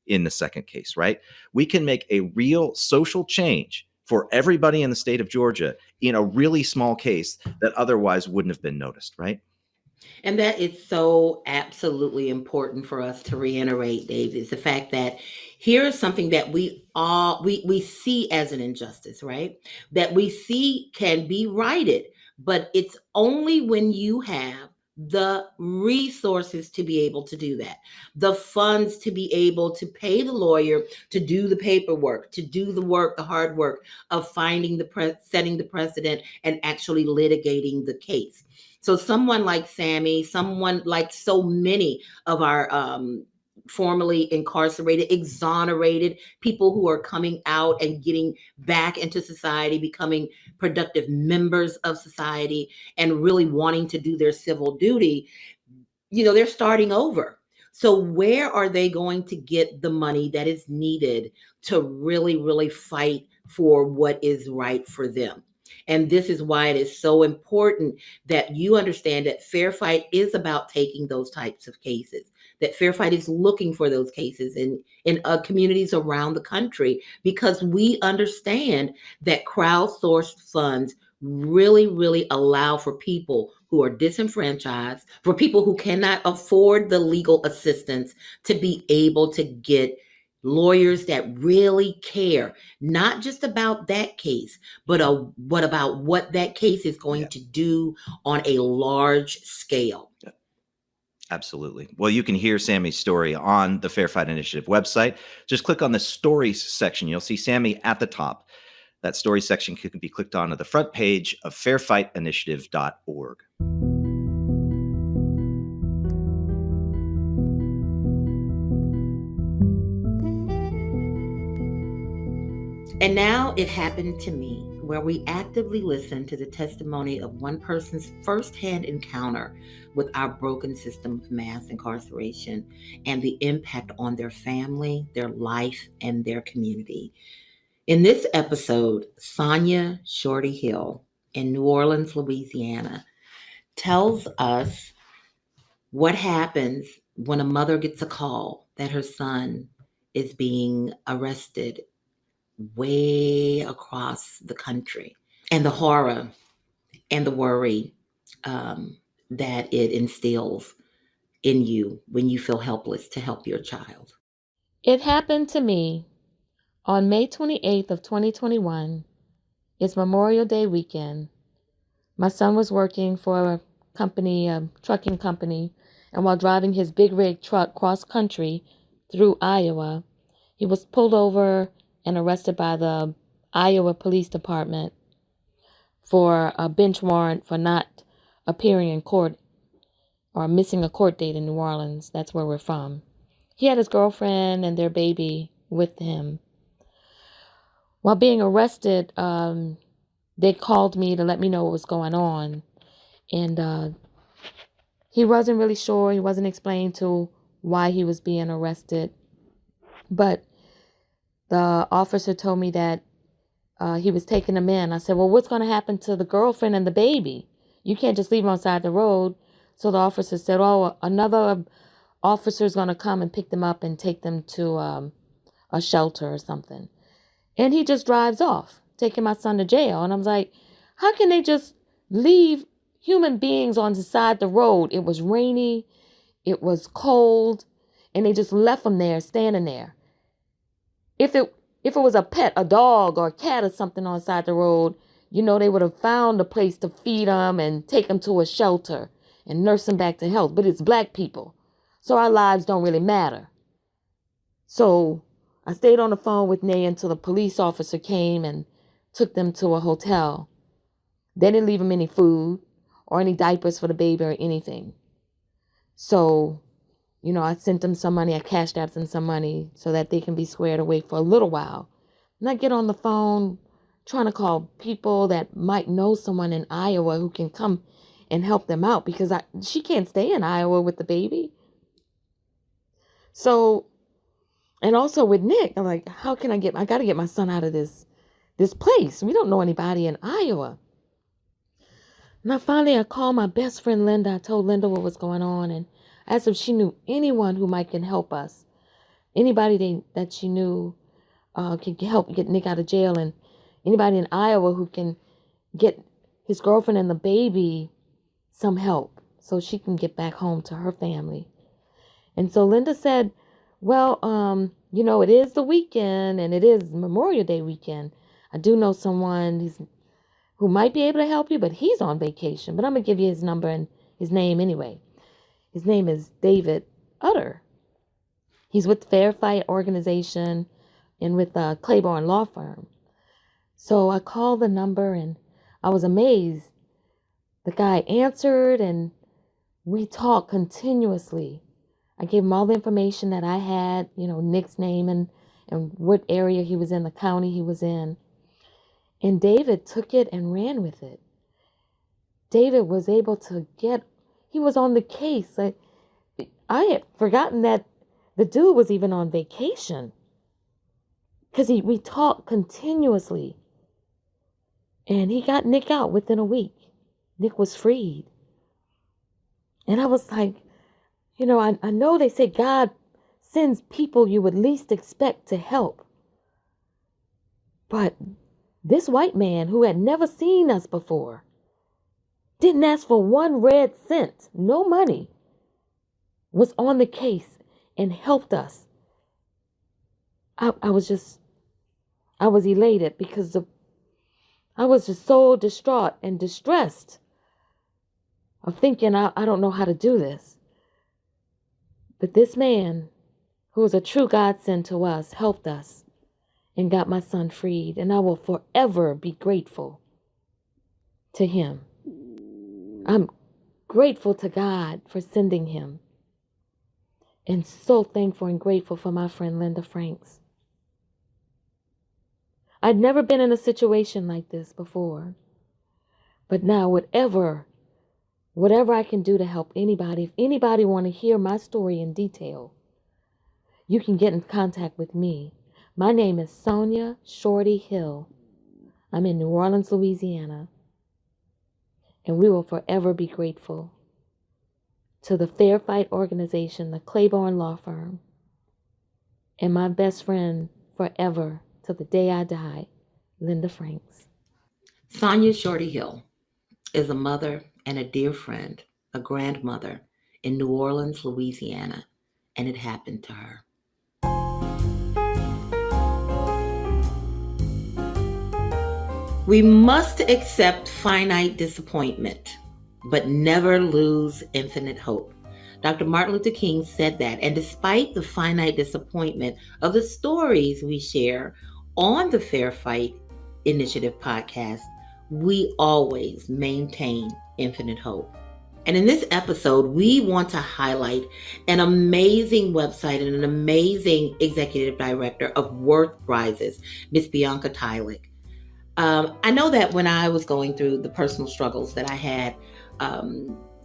in the second case, right? We can make a real social change for everybody in the state of Georgia in a really small case that otherwise wouldn't have been noticed, right? And that is so absolutely important for us to reiterate, Dave, is the fact that here is something that we see as an injustice, right? That we see can be righted, but it's only when you have the resources to be able to do that, the funds to be able to pay the lawyer to do the paperwork, to do the work, the hard work of finding setting the precedent and actually litigating the case. So someone like Sammy, someone like so many of our formerly incarcerated, exonerated people who are coming out and getting back into society, becoming productive members of society, and really wanting to do their civil duty, they're starting over. So where are they going to get the money that is needed to really, really fight for what is right for them? And this is why it is so important that you understand that Fair Fight is about taking those types of cases, that Fair Fight is looking for those cases in communities around the country, because we understand that crowdsourced funds really, really allow for people who are disenfranchised, for people who cannot afford the legal assistance, to be able to get lawyers that really care, not just about that case, but about what that case is going to do on a large scale. Absolutely. Well, you can hear Sammy's story on the Fair Fight Initiative website. Just click on the stories section. You'll see Sammy at the top. That story section can be clicked on at the front page of fairfightinitiative.org. And now it happened to me, where we actively listen to the testimony of one person's firsthand encounter with our broken system of mass incarceration and the impact on their family, their life, and their community. In this episode, Sonia Shorty Hill in New Orleans, Louisiana, tells us what happens when a mother gets a call that her son is being arrested way across the country, and the horror and the worry that it instills in you when you feel helpless to help your child. It happened to me on May 28th of 2021. It's Memorial Day weekend. My son was working for a company, a trucking company, and while driving his big rig truck cross country through Iowa, he was pulled over and arrested by the Iowa Police Department for a bench warrant for not appearing in court or missing a court date in New Orleans. That's where we're from. He had his girlfriend and their baby with him. While being arrested, they called me to let me know what was going on. And he wasn't really sure. He wasn't explaining to why he was being arrested. But the officer told me that he was taking them in. I said, well, what's going to happen to the girlfriend and the baby? You can't just leave them on the side of the road. So the officer said, oh, another officer is going to come and pick them up and take them to a shelter or something. And he just drives off, taking my son to jail. And I'm like, how can they just leave human beings on the side of the road? It was rainy, it was cold, and they just left them there, standing there. If it was a pet, a dog or a cat or something on the side of the road, they would have found a place to feed them and take them to a shelter and nurse them back to health. But it's black people, so our lives don't really matter. So I stayed on the phone with Nay until the police officer came and took them to a hotel. They didn't leave them any food or any diapers for the baby or anything. So, I sent them some money. I cashed out them some money so that they can be squared away for a little while. And I get on the phone trying to call people that might know someone in Iowa who can come and help them out, because she can't stay in Iowa with the baby. So, and also with Nick, I'm like, I got to get my son out of this place. We don't know anybody in Iowa. And I called my best friend, Linda. I told Linda what was going on and asked if she knew anyone who can help us. Anybody that she knew can help get Nick out of jail, and anybody in Iowa who can get his girlfriend and the baby some help so she can get back home to her family. And so Linda said, well, it is the weekend and it is Memorial Day weekend. I do know someone who might be able to help you, but he's on vacation. But I'm going to give you his number and his name anyway. His name is David Utter. He's with Fair Fight Organization and with Claiborne Law Firm. So I called the number and I was amazed. The guy answered and we talked continuously. I gave him all the information that I had, Nick's name and what area he was in, the county he was in. And David took it and ran with it. David was able to he was on the case. I had forgotten that the dude was even on vacation because we talked continuously. And he got Nick out within a week. Nick was freed. And I was like, I know they say God sends people you would least expect to help. But this white man who had never seen us before didn't ask for 1 red cent, no money, was on the case and helped us. I was elated because I was just so distraught and distressed of thinking, I don't know how to do this. But this man, who was a true godsend to us, helped us and got my son freed. And I will forever be grateful to him. I'm grateful to God for sending him. And so thankful and grateful for my friend Linda Franks. I'd never been in a situation like this before. But now whatever I can do to help anybody, if anybody want to hear my story in detail, you can get in contact with me. My name is Sonia Shorty Hill. I'm in New Orleans, Louisiana. And we will forever be grateful to the Fair Fight Organization, the Claiborne Law Firm, and my best friend forever till the day I die, Linda Franks. Sonia Shorty Hill is a mother and a dear friend, a grandmother in New Orleans, Louisiana, and it happened to her. We must accept finite disappointment, but never lose infinite hope. Dr. Martin Luther King said that, and despite the finite disappointment of the stories we share on the Fair Fight Initiative podcast, we always maintain infinite hope. And in this episode, we want to highlight an amazing website and an amazing executive director of Worth Rises, Miss Bianca Tylick. I know that when I was going through the personal struggles that I had,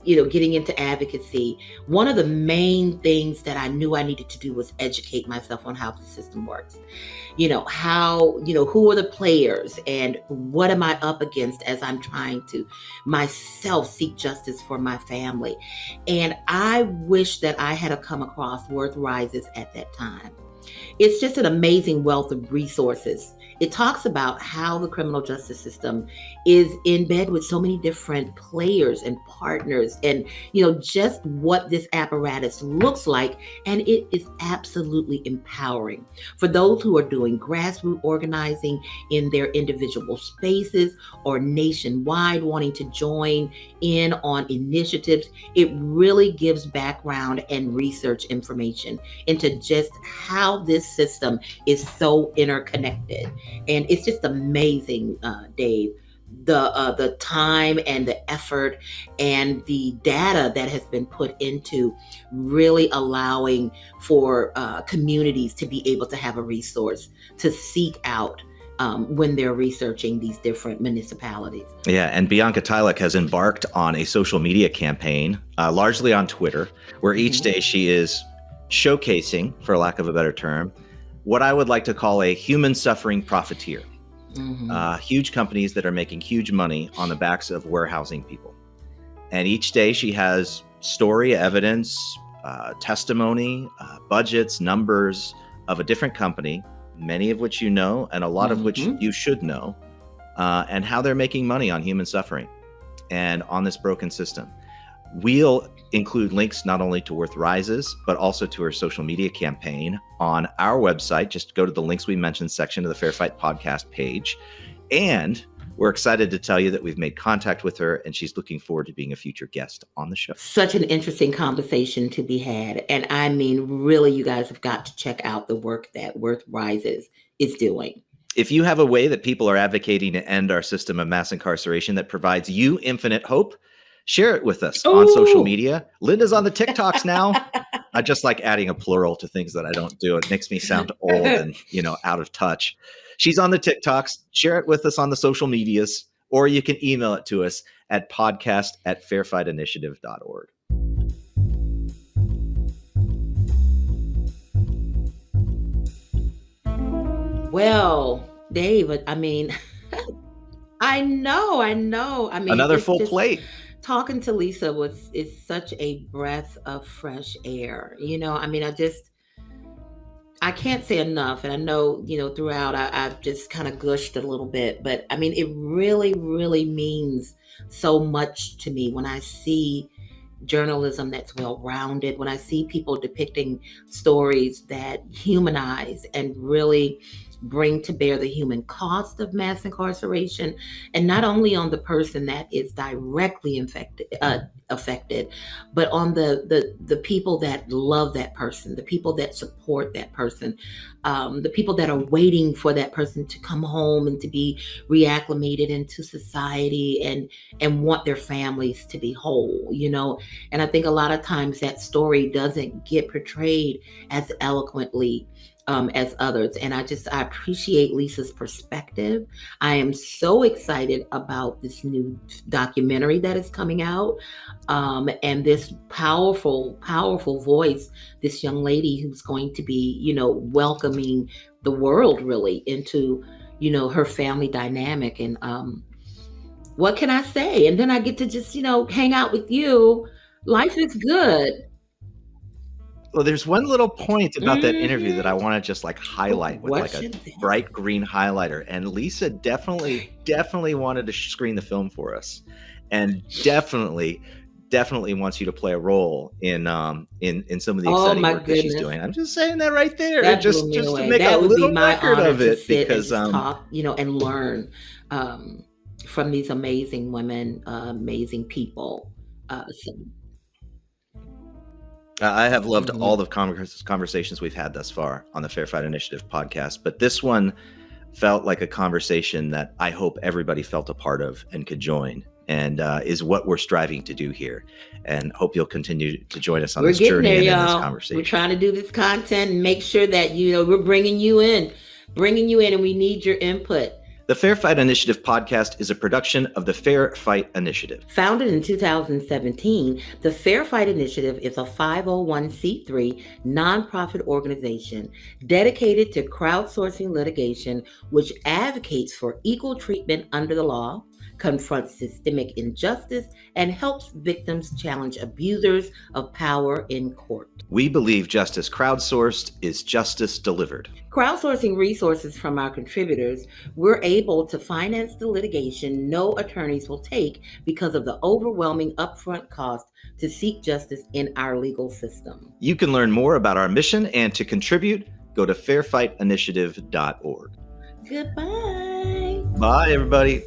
getting into advocacy, one of the main things that I knew I needed to do was educate myself on how the system works. Who are the players and what am I up against as I'm trying to myself seek justice for my family. And I wish that I had come across Worth Rises at that time. It's just an amazing wealth of resources. It talks about how the criminal justice system is in bed with so many different players and partners and, just what this apparatus looks like. And it is absolutely empowering for those who are doing grassroots organizing in their individual spaces or nationwide wanting to join in on initiatives. It really gives background and research information into just how this system is so interconnected. And it's just amazing, Dave, the time and the effort and the data that has been put into really allowing for communities to be able to have a resource to seek out when they're researching these different municipalities. Yeah, and Bianca Tylick has embarked on a social media campaign, largely on Twitter, where each day she is showcasing, for lack of a better term, what I would like to call a human suffering profiteer. Huge companies that are making huge money on the backs of warehousing people. And each day she has story, evidence, testimony, budgets, numbers of a different company, many of which you know, and a lot of which you should know, and how they're making money on human suffering and on this broken system. We'll include links not only to Worth Rises, but also to her social media campaign on our website. Just go to the links we mentioned section of the Fair Fight podcast page. And We're excited to tell you that we've made contact with her and she's looking forward to being a future guest on the show. Such an interesting conversation to be had. And I mean, really, you guys have got to check out the work that Worth Rises is doing. If you have a way that people are advocating to end our system of mass incarceration that provides you infinite hope, share it with us on social media. Linda's on the TikToks now. I just like adding a plural to things that I don't do. It makes me sound old and, out of touch. She's on the TikToks. Share it with us on the social medias, or you can email it to us at podcast@fairfightinitiative.org. Well, David, I mean, I know. I mean, Another full plate. Talking to Lisa is such a breath of fresh air. I mean, I can't say enough. And I know, throughout I've just kind of gushed a little bit, but I mean, it really, really means so much to me when I see journalism that's well-rounded, when I see people depicting stories that humanize and really bring to bear the human cost of mass incarceration, and not only on the person that is directly affected, but on the people that love that person, the people that support that person, the people that are waiting for that person to come home and to be reacclimated into society and want their families to be whole, And I think a lot of times that story doesn't get portrayed as eloquently as others. And I appreciate Lisa's perspective. I am so excited about this new documentary that is coming out, and this powerful, powerful voice, this young lady who's going to be, welcoming the world really into, her family dynamic. And what can I say? And then I get to just, hang out with you. Life is good. Well, there's one little point about that interview that I want to just highlight with a bright green highlighter. And Lisa definitely wanted to screen the film for us, and definitely wants you to play a role in some of the exciting work that she's doing. I'm just saying that right there, that just to make a little record of it, because talk, and learn from these amazing women, amazing people. I have loved all the conversations we've had thus far on the Fair Fight Initiative podcast, but this one felt like a conversation that I hope everybody felt a part of and could join, and is what we're striving to do here. And hope you'll continue to join us on this journey and in this conversation. We're trying to do this content and make sure that, we're bringing you in, and we need your input. The Fair Fight Initiative podcast is a production of the Fair Fight Initiative. Founded in 2017, the Fair Fight Initiative is a 501c3 nonprofit organization dedicated to crowdsourcing litigation, which advocates for equal treatment under the law, confronts systemic injustice, and helps victims challenge abusers of power in court. We believe justice crowdsourced is justice delivered. Crowdsourcing resources from our contributors, we're able to finance the litigation no attorneys will take because of the overwhelming upfront cost to seek justice in our legal system. You can learn more about our mission and to contribute, go to fairfightinitiative.org. Goodbye. Bye, everybody.